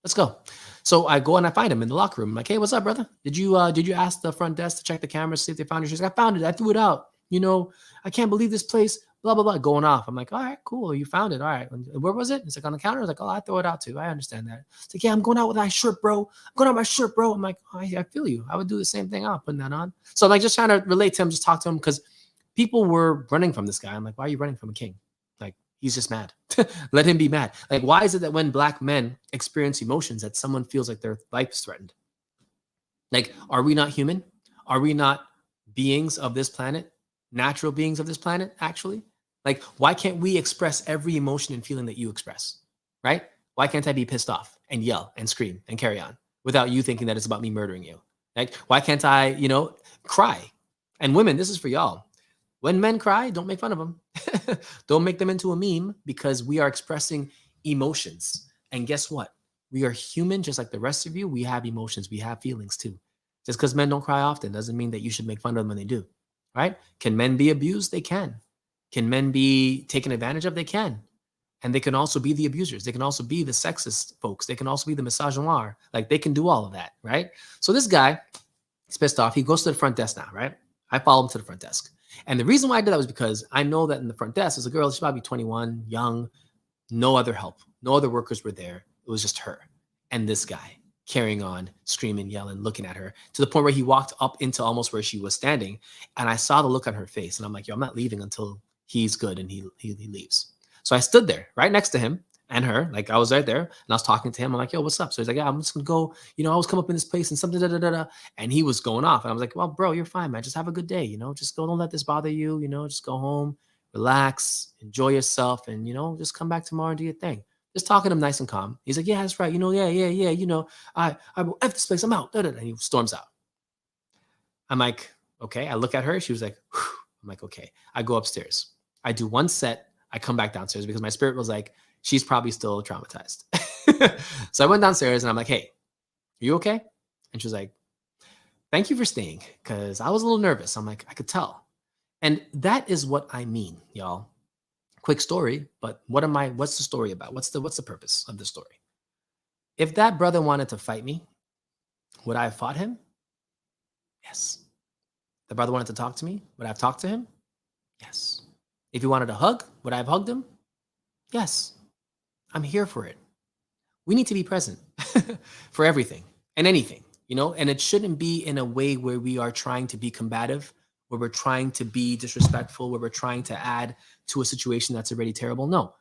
let's go. So I go and I find him in the locker room. I'm like, hey, what's up, brother? Did you ask the front desk to check the cameras, see if they found your shoes? I found it. I threw it out. You know, I can't believe this place. Blah blah blah, going off. I'm like, all right, cool. You found it. All right. Where was it? It's like on the counter. I was like, oh, I throw it out too. I understand that. It's like, yeah, I'm going out with my shirt, bro. I'm going out with my shirt, bro. I'm like, oh, I feel you. I would do the same thing. I'm putting that on. So I'm like, just trying to relate to him, just talk to him because people were running from this guy. I'm like, why are you running from a king? Like, he's just mad. Let him be mad. Like, why is it that when black men experience emotions that someone feels like their life is threatened? Like, are we not human? Are we not beings of this planet? Natural beings of this planet, actually? Like, why can't we express every emotion and feeling that you express, right? Why can't I be pissed off and yell and scream and carry on without you thinking that it's about me murdering you? Like, why can't I, cry? And women, this is for y'all. When men cry, don't make fun of them. Don't make them into a meme because we are expressing emotions. And guess what? We are human just like the rest of you. We have emotions. We have feelings too. Just because men don't cry often doesn't mean that you should make fun of them when they do, right? Can men be abused? They can. Can men be taken advantage of? They can. And they can also be the abusers. They can also be the sexist folks. They can also be the misogynoir. Like they can do all of that, right? So this guy, he's pissed off. He goes to the front desk now, right? I follow him to the front desk. And the reason why I did that was because I know that in the front desk, there's a girl, she's probably 21, young, no other help. No other workers were there. It was just her and this guy carrying on, screaming, yelling, looking at her to the point where he walked up into almost where she was standing. And I saw the look on her face. And I'm like, yo, I'm not leaving until he's good and he leaves. So I stood there right next to him and her. Like I was right there and I was talking to him. I'm like, yo, what's up? So he's like, yeah, I'm just going to go. I always come up in this place and something, da, da, da, da. And he was going off. And I was like, well, bro, you're fine, man. Just have a good day. Just go. Don't let this bother you. Just go home, relax, enjoy yourself, and, just come back tomorrow and do your thing. Just talking to him nice and calm. He's like, yeah, that's right. Yeah. I will F this place. I'm out. Da, da, da. And he storms out. I'm like, okay. I look at her. She was like, whew. I'm like, okay. I go upstairs. I do one set. I come back downstairs because my spirit was like, she's probably still traumatized. So I went downstairs and I'm like, hey, are you okay? And she was like, thank you for staying, because I was a little nervous. I'm like, I could tell. And that is what I mean, y'all. Quick story, but what's the story about? What's the purpose of the story? If that brother wanted to fight me, would I have fought him? Yes. The brother wanted to talk to me, would I have talked to him? Yes. If he wanted a hug, would I have hugged him? Yes. I'm here for it. We need to be present for everything and anything, and it shouldn't be in a way where we are trying to be combative, where we're trying to be disrespectful, where we're trying to add to a situation that's already terrible. No,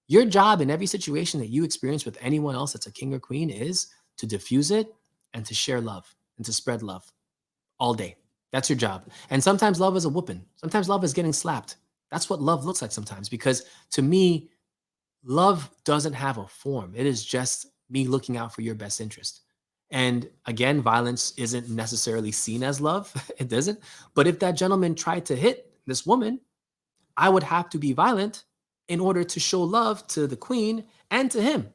your job in every situation that you experience with anyone else that's a king or queen is to diffuse it and to share love and to spread love all day. That's your job. And sometimes love is a whooping. Sometimes love is getting slapped. That's what love looks like sometimes, because to me, love doesn't have a form. It is just me looking out for your best interest. And again, violence isn't necessarily seen as love. It doesn't. But if that gentleman tried to hit this woman, I would have to be violent in order to show love to the queen and to him,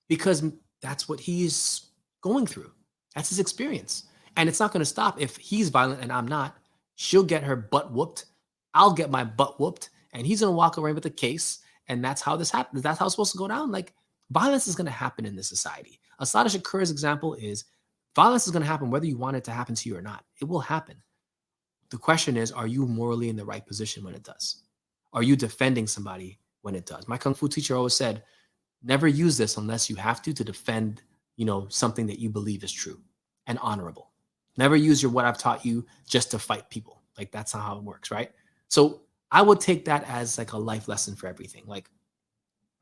because that's what he's going through. That's his experience. And it's not going to stop if he's violent and I'm not. She'll get her butt whooped. I'll get my butt whooped. And he's going to walk away with a case. And that's how this happens. That's how it's supposed to go down. Like, violence is going to happen in this society. Assata Shakur's example is violence is going to happen whether you want it to happen to you or not. It will happen. The question is, are you morally in the right position when it does? Are you defending somebody when it does? My Kung Fu teacher always said, never use this unless you have to defend, something that you believe is true and honorable. Never use your what I've taught you just to fight people. Like, that's not how it works, right? So I would take that as like a life lesson for everything. Like,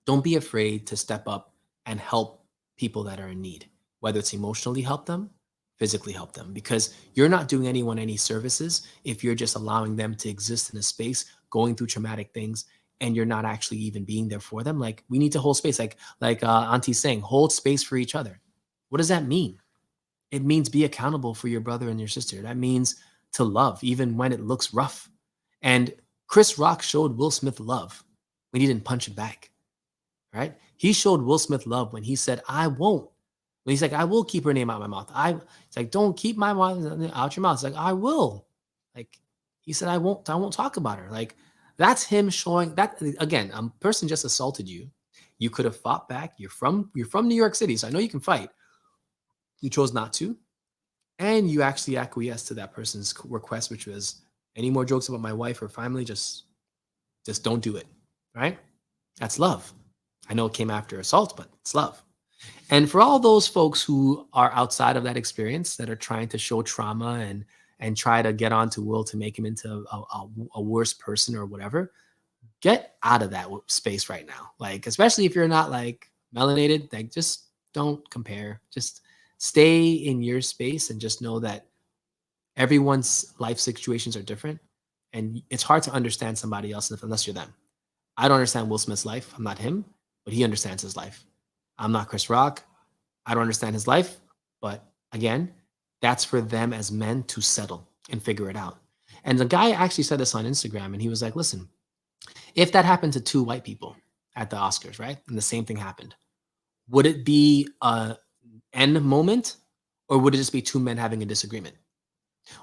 don't be afraid to step up and help people that are in need, whether it's emotionally help them, physically help them, because you're not doing anyone any services if you're just allowing them to exist in a space going through traumatic things and you're not actually even being there for them. Like, we need to hold space, like Auntie's saying, hold space for each other. What does that mean? It means be accountable for your brother and your sister. That means to love even when it looks rough. And Chris Rock showed Will Smith love when he didn't punch him back, right? He showed Will Smith love when he said, I won't. When he's like, I will keep her name out of my mouth. It's like, don't keep my mouth out your mouth. It's like, I will. Like, he said, I won't talk about her. Like, that's him showing that. Again, a person just assaulted you. You could have fought back. You're from New York City, so I know you can fight. You chose not to. And you actually acquiesced to that person's request, which was, any more jokes about my wife or family, just don't do it, right? That's love. I know it came after assault, but it's love. And for all those folks who are outside of that experience, that are trying to show trauma and try to get onto Will to make him into a worse person or whatever, get out of that space right now. Like, especially if you're not like melanated, like, just don't compare. Just stay in your space and just know that everyone's life situations are different. And it's hard to understand somebody else unless you're them. I don't understand Will Smith's life. I'm not him, but he understands his life. I'm not Chris Rock. I don't understand his life. But again, that's for them as men to settle and figure it out. And the guy actually said this on Instagram, and he was like, listen, if that happened to two white people at the Oscars, right? And the same thing happened, would it be an end moment, or would it just be two men having a disagreement?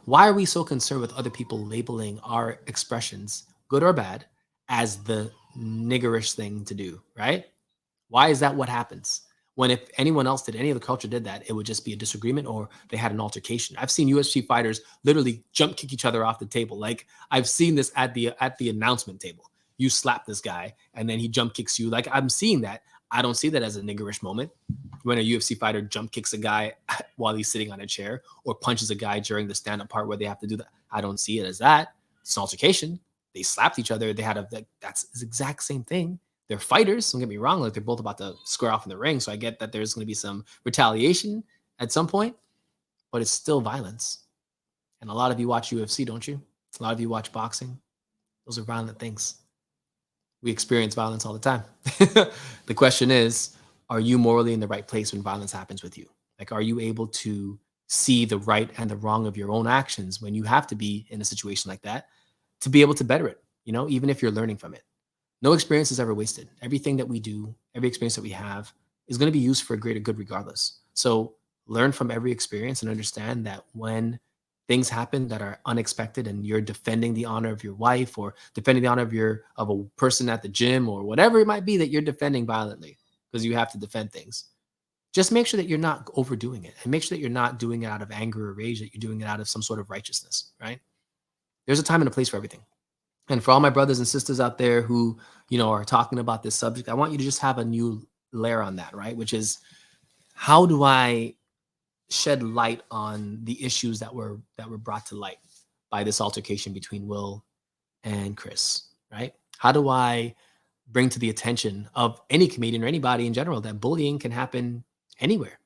Why are we so concerned with other people labeling our expressions, good or bad, as the niggerish thing to do, right? Why is that what happens? When if anyone else did, any other culture did that, it would just be a disagreement or they had an altercation. I've seen UFC fighters literally jump kick each other off the table. Like I've seen this at the announcement table. You slap this guy and then he jump kicks you. Like I'm seeing that. I don't see that as a niggerish moment. When a UFC fighter jump kicks a guy while he's sitting on a chair or punches a guy during the stand-up part where they have to do that. I don't see it as that. It's an altercation. They slapped each other. They had a that's the exact same thing. They're fighters. Don't get me wrong. Like they're both about to square off in the ring. So I get that there's going to be some retaliation at some point, but it's still violence. And a lot of you watch UFC, don't you? A lot of you watch boxing. Those are violent things. We experience violence all the time. The question is, are you morally in the right place when violence happens with you? Like, are you able to see the right and the wrong of your own actions when you have to be in a situation like that to be able to better it, even if you're learning from it? No experience is ever wasted. Everything that we do, every experience that we have is going to be used for a greater good regardless. So learn from every experience and understand that when things happen that are unexpected and you're defending the honor of your wife or defending the honor of a person at the gym or whatever it might be that you're defending violently because you have to defend things, just make sure that you're not overdoing it and make sure that you're not doing it out of anger or rage, that you're doing it out of some sort of righteousness, right? There's a time and a place for everything. And for all my brothers and sisters out there who, are talking about this subject, I want you to just have a new layer on that, right? Which is, how do I shed light on the issues that were brought to light by this altercation between Will and Chris, right? How do I bring to the attention of any comedian or anybody in general that bullying can happen anywhere,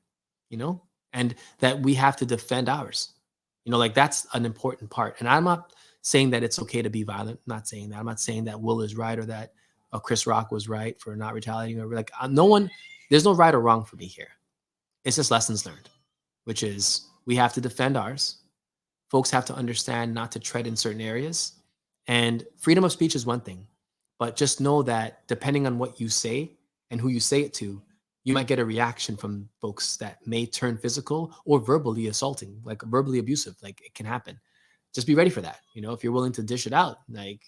and that we have to defend ours? Like that's an important part. And I'm not saying that it's okay to be violent. I'm not saying that. I'm not saying that Will is right or that Chris Rock was right for not retaliating. Or like there's no right or wrong for me here. It's just lessons learned, which is we have to defend ours. Folks have to understand not to tread in certain areas. And freedom of speech is one thing, but just know that depending on what you say and who you say it to, you might get a reaction from folks that may turn physical or verbally assaulting, like verbally abusive. Like it can happen. Just be ready for that. If you're willing to dish it out, like,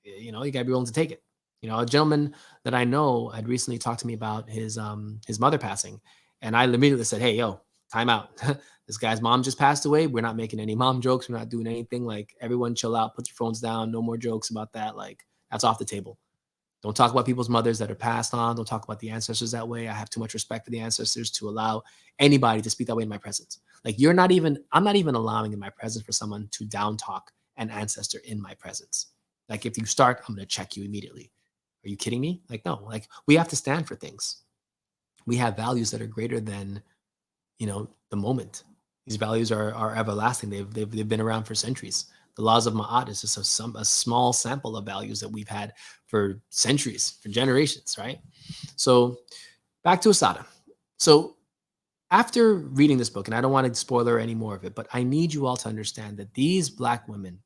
you gotta be willing to take it. A gentleman that I know had recently talked to me about his mother passing. And I immediately said, hey, yo, time out. This guy's mom just passed away. We're not making any mom jokes. We're not doing anything. Like everyone chill out, put your phones down. No more jokes about that. Like that's off the table. Don't talk about people's mothers that are passed on. Don't talk about the ancestors that way. I have too much respect for the ancestors to allow anybody to speak that way in my presence. Like I'm not even allowing in my presence for someone to down talk an ancestor in my presence. Like if you start, I'm going to check you immediately. Are you kidding me? Like, no, like we have to stand for things. We have values that are greater than, the moment. These values are everlasting. They've been around for centuries. The laws of Ma'at is just a small sample of values that we've had for centuries, for generations, right? So back to Assata. So after reading this book, and I don't want to spoiler any more of it, but I need you all to understand that these Black women,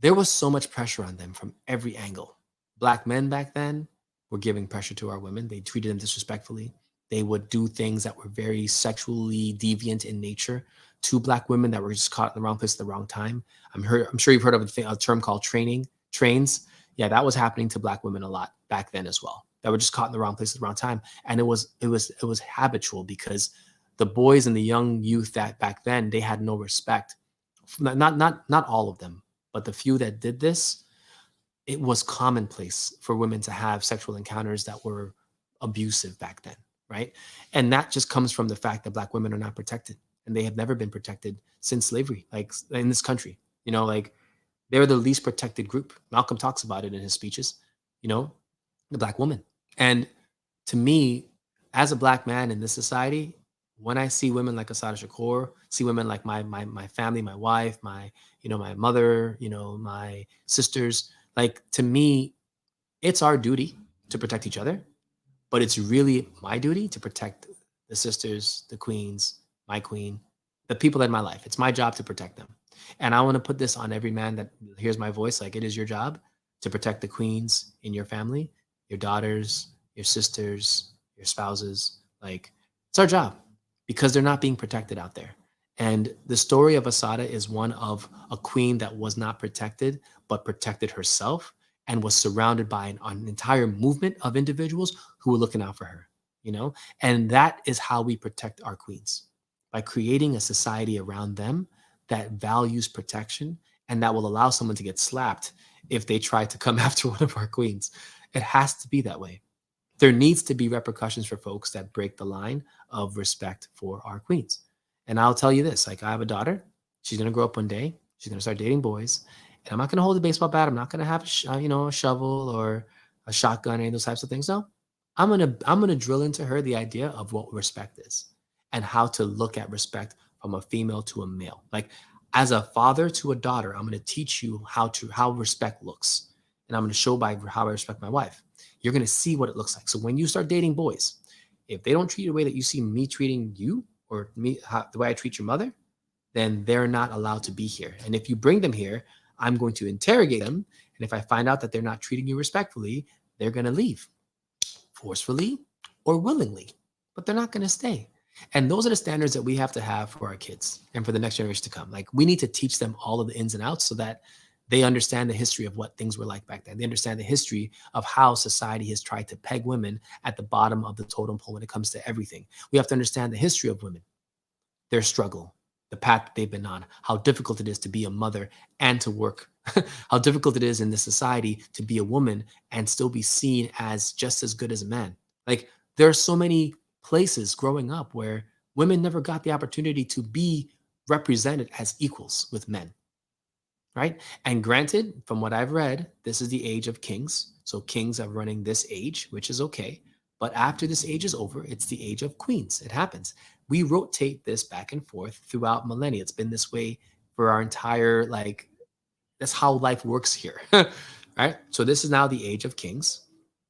there was so much pressure on them from every angle. Black men back then were giving pressure to our women. They treated them disrespectfully. They would do things that were very sexually deviant in nature to Black women that were just caught in the wrong place at the wrong time. I'm sure you've heard of a term called trains. Yeah, that was happening to Black women a lot back then as well. That were just caught in the wrong place at the wrong time. And it was habitual because the boys and the young youth that back then, they had no respect. Not all of them, but the few that did this, it was commonplace for women to have sexual encounters that were abusive back then, right? And that just comes from the fact that Black women are not protected, and they have never been protected since slavery, like in this country. Like they're the least protected group. Malcolm talks about it in his speeches, the Black woman. And to me, as a Black man in this society, when I see women like Assata Shakur, see women like my family, my wife, my mother, my sisters, like to me, it's our duty to protect each other, but it's really my duty to protect the sisters, the queens, my queen, the people in my life. It's my job to protect them. And I want to put this on every man that hears my voice. Like it is your job to protect the queens in your family, your daughters, your sisters, your spouses. Like it's our job because they're not being protected out there. And the story of Assata is one of a queen that was not protected, but protected herself and was surrounded by an entire movement of individuals who were looking out for her, you know? And that is how we protect our queens, by creating a society around them that values protection and that will allow someone to get slapped if they try to come after one of our queens. It has to be that way. There needs to be repercussions for folks that break the line of respect for our queens. And I'll tell you this, like I have a daughter, she's going to grow up one day, she's going to start dating boys, and I'm not going to hold a baseball bat, I'm not going to have a shovel or a shotgun, any of those types of things. No. I'm going to drill into her the idea of what respect is and how to look at respect from a female to a male. Like as a father to a daughter, I'm going to teach you how respect looks. And I'm going to show by how I respect my wife. You're going to see what it looks like. So when you start dating boys, if they don't treat you the way that you see me treating you or the way I treat your mother, then they're not allowed to be here. And if you bring them here, I'm going to interrogate them. And if I find out that they're not treating you respectfully, they're going to leave forcefully or willingly, but they're not going to stay. And those are the standards that we have to have for our kids and for the next generation to come. Like we need to teach them all of the ins and outs so that they understand the history of what things were like back then. They understand the history of how society has tried to peg women at the bottom of the totem pole when it comes to everything. We have to understand the history of women, their struggle, the path that they've been on, how difficult it is to be a mother and to work, how difficult it is in this society to be a woman and still be seen as just as good as a man. Like there are so many places growing up where women never got the opportunity to be represented as equals with men, right? And granted, from what I've read, this is the age of kings. So kings are running this age, which is okay. But after this age is over, it's the age of queens. It happens. We rotate this back and forth throughout millennia. It's been this way for our entire, like, that's how life works here, right? So this is now the age of kings,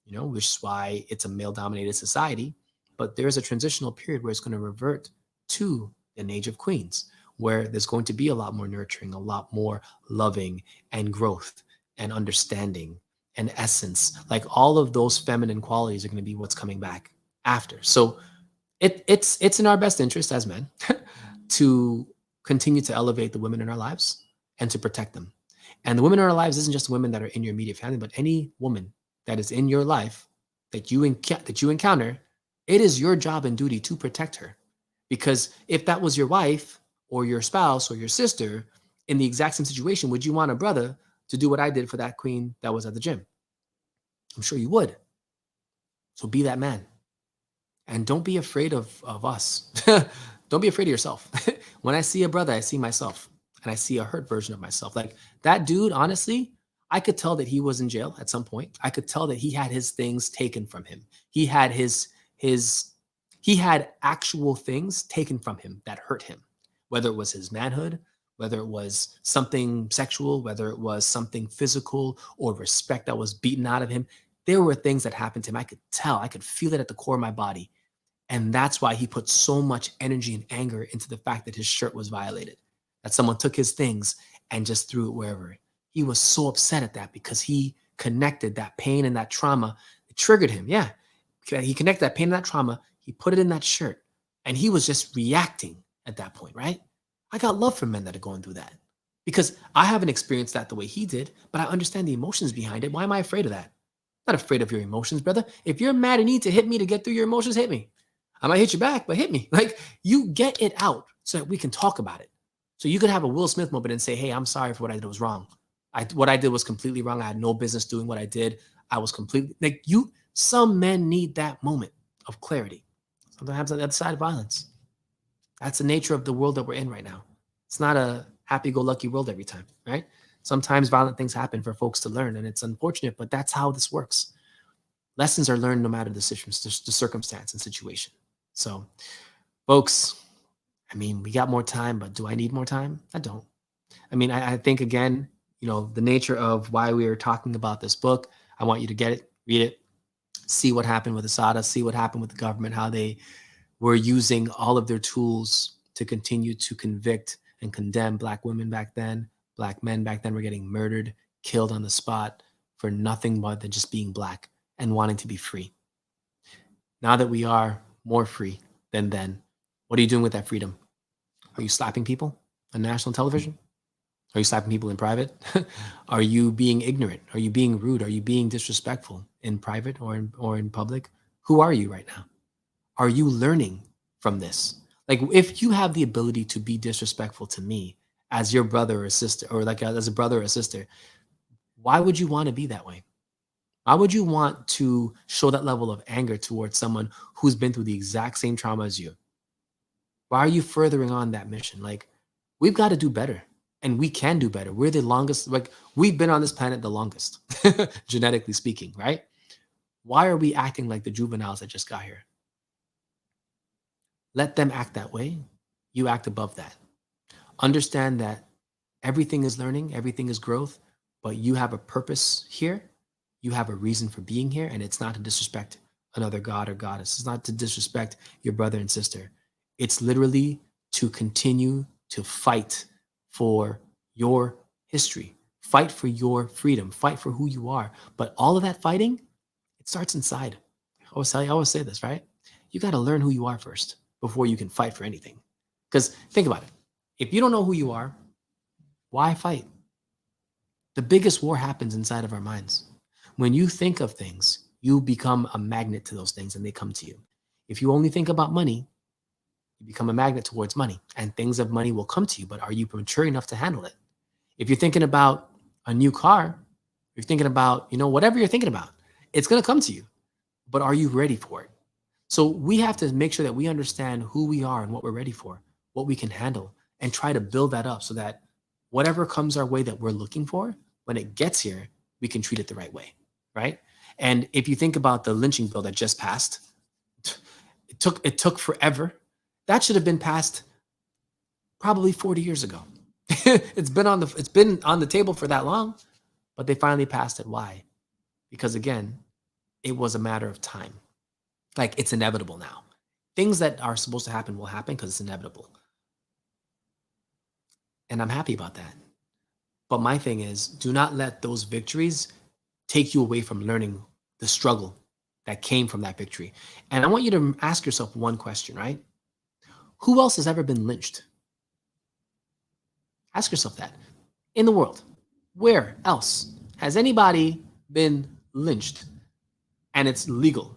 which is why it's a male dominated society. But there's a transitional period where it's going to revert to an age of queens, where there's going to be a lot more nurturing, a lot more loving and growth and understanding and essence. Like all of those feminine qualities are going to be what's coming back after. So it's in our best interest as men to continue to elevate the women in our lives and to protect them. And the women in our lives isn't just women that are in your immediate family, but any woman that is in your life that you encounter, it is your job and duty to protect her. Because if that was your wife or your spouse or your sister in the exact same situation, would you want a brother to do what I did for that queen that was at the gym? I'm sure you would. So be that man. And don't be afraid of us. Don't be afraid of yourself. When I see a brother, I see myself and I see a hurt version of myself. Like that dude, honestly, I could tell that he was in jail at some point. I could tell that he had his things taken from him. He had he had actual things taken from him that hurt him, whether it was his manhood, whether it was something sexual, whether it was something physical or respect that was beaten out of him. There were things that happened to him. I could tell, I could feel it at the core of my body. And that's why he put so much energy and anger into the fact that his shirt was violated, that someone took his things and just threw it wherever. He was so upset at that because he connected that pain and that trauma. It triggered him. Yeah. He connected that pain and that trauma. He put it in that shirt and he was just reacting at that point, right? I got love for men that are going through that because I haven't experienced that the way he did, but I understand the emotions behind it. Why am I afraid of that? I'm not afraid of your emotions, brother. If you're mad and need to hit me to get through your emotions, hit me. I might hit you back, but hit me. Like you get it out so that we can talk about it. So you could have a Will Smith moment and say, hey, I'm sorry for what I did was wrong. What I did was completely wrong. I had no business doing what I did. I was completely like some men need that moment of clarity. Sometimes on the other side of violence. That's the nature of the world that we're in right now. It's not a happy-go-lucky world every time, right? Sometimes violent things happen for folks to learn, and it's unfortunate, but that's how this works. Lessons are learned no matter the circumstance and situation. So, folks, I mean, we got more time, but do I need more time? I don't. I mean, I think, again, the nature of why we are talking about this book, I want you to get it, read it, see what happened with Assata, see what happened with the government, how they were using all of their tools to continue to convict and condemn Black women back then. Black men back then were getting murdered, killed on the spot for nothing more than just being Black and wanting to be free. Now that we are more free than then, what are you doing with that freedom? Are you slapping people on national television? Are you slapping people in private? Are you being ignorant? Are you being rude? Are you being disrespectful in private or in public? Who are you right now? Are you learning from this? Like, if you have the ability to be disrespectful to me as your brother or sister, or like as a brother or sister, why would you want to be that way? Why would you want to show that level of anger towards someone who's been through the exact same trauma as you? Why are you furthering on that mission? Like, we've got to do better, and we can do better. We're the longest, like, we've been on this planet the longest, genetically speaking, right? Why are we acting like the juveniles that just got here? Let them act that way. You act above that. Understand that everything is learning, everything is growth, but you have a purpose here. You have a reason for being here, and it's not to disrespect another god or goddess. It's not to disrespect your brother and sister. It's literally to continue to fight for your history, fight for your freedom, fight for who you are. But all of that fighting, it starts inside. I always say this, right? You got to learn who you are first before you can fight for anything. Because think about it. If you don't know who you are, why fight? The biggest war happens inside of our minds. When you think of things, you become a magnet to those things and they come to you. If you only think about money, you become a magnet towards money and things of money will come to you. But are you mature enough to handle it? If you're thinking about a new car, you're thinking about, whatever you're thinking about, it's going to come to you. But are you ready for it? So we have to make sure that we understand who we are and what we're ready for, what we can handle, and try to build that up so that whatever comes our way that we're looking for, when it gets here, we can treat it the right way, right? And if you think about the lynching bill that just passed, it took forever. That should have been passed probably 40 years ago. It's been on the table for that long, but they finally passed it. Why? Because again, it was a matter of time. Like, it's inevitable now. Things that are supposed to happen will happen because it's inevitable. And I'm happy about that. But my thing is, do not let those victories take you away from learning the struggle that came from that victory. And I want you to ask yourself one question, right? Who else has ever been lynched? Ask yourself that. In the world, where else has anybody been lynched and it's legal?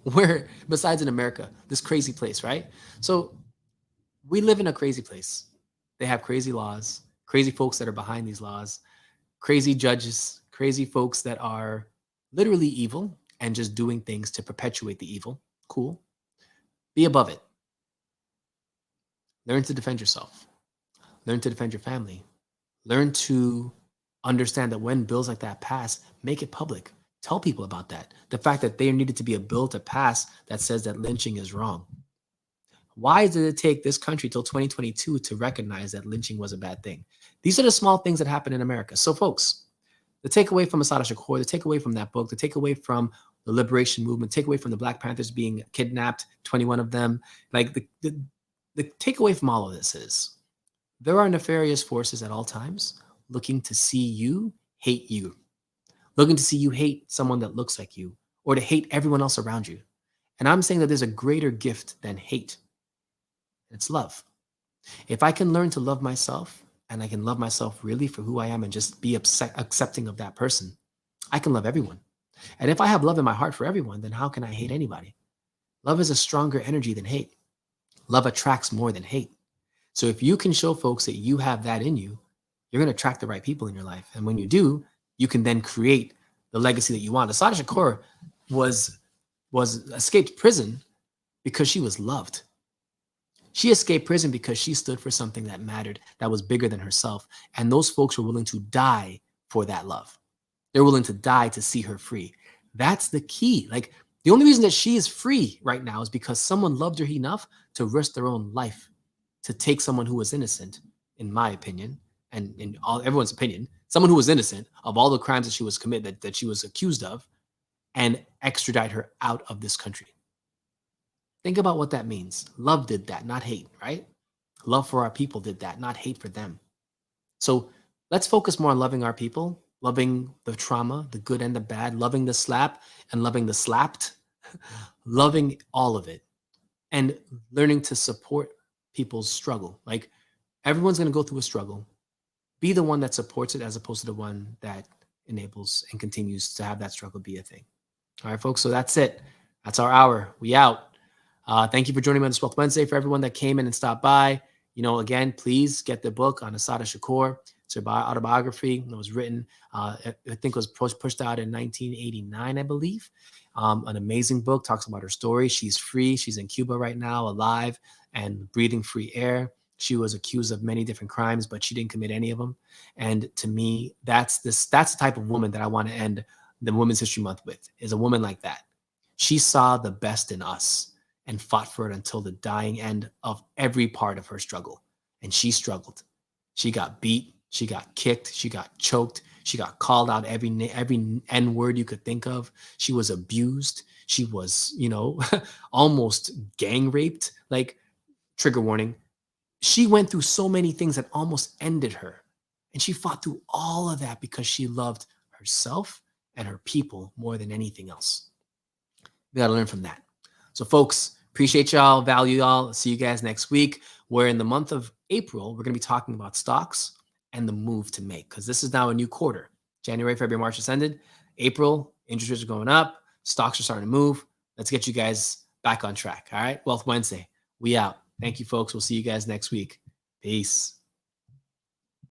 Where, besides in America, this crazy place, right? So we live in a crazy place. They have crazy laws, crazy folks that are behind these laws, crazy judges, crazy folks that are literally evil and just doing things to perpetuate the evil. Cool. Be above it. Learn to defend yourself. Learn to defend your family. Learn to understand that when bills like that pass, make it public. Tell people about that. The fact that there needed to be a bill to pass that says that lynching is wrong. Why did it take this country till 2022 to recognize that lynching was a bad thing? These are the small things that happen in America. So, folks, the takeaway from Assata Shakur, the takeaway from that book, the takeaway from the liberation movement, takeaway from the Black Panthers being kidnapped, 21 of them, like the takeaway from all of this is there are nefarious forces at all times looking to see you hate you, looking to see you hate someone that looks like you, or to hate everyone else around you. And I'm saying that there's a greater gift than hate. It's love. If I can learn to love myself and I can love myself really for who I am and just be accepting of that person, I can love everyone. And if I have love in my heart for everyone, then how can I hate anybody? Love is a stronger energy than hate. Love attracts more than hate. So if you can show folks that you have that in you, you're going to attract the right people in your life. And when you do, you can then create the legacy that you want. Assata Shakur was escaped prison because she was loved. She escaped prison because she stood for something that mattered, that was bigger than herself. And those folks were willing to die for that love. They're willing to die to see her free. That's the key. Like, the only reason that she is free right now is because someone loved her enough to risk their own life to take someone who was innocent, in my opinion, and in everyone's opinion, someone who was innocent of all the crimes that she was committed, that she was accused of, and extradite her out of this country. Think about what that means. Love did that, not hate, right? Love for our people did that, not hate for them. So let's focus more on loving our people, loving the trauma, the good and the bad, loving the slap and loving the slapped, loving all of it, and learning to support people's struggle. Like, everyone's going to go through a struggle. Be the one that supports it as opposed to the one that enables and continues to have that struggle be a thing. All right, folks. So that's it. That's our hour. We out. Thank you for joining me on this Wealth Wednesday. For everyone that came in and stopped by, again, please get the book on Assata Shakur. It's her autobiography. It was written, I think it was pushed out in 1989, I believe. An amazing book, talks about her story. She's free. She's in Cuba right now, alive and breathing free air. She was accused of many different crimes, but she didn't commit any of them. And to me, that's the type of woman that I want to end the Women's History Month with, is a woman like that. She saw the best in us and fought for it until the dying end of every part of her struggle. And she struggled. She got beat. She got kicked. She got choked. She got called out every N word you could think of. She was abused. She was, almost gang raped. Like, trigger warning. She went through so many things that almost ended her. And she fought through all of that because she loved herself and her people more than anything else. We got to learn from that. So, folks, appreciate y'all, value y'all. See you guys next week. Where in the month of April, we're going to be talking about stocks and the move to make, because this is now a new quarter. January, February, March has ended. April, interest rates are going up. Stocks are starting to move. Let's get you guys back on track. All right. Wealth Wednesday. We out. Thank you, folks. We'll see you guys next week. Peace.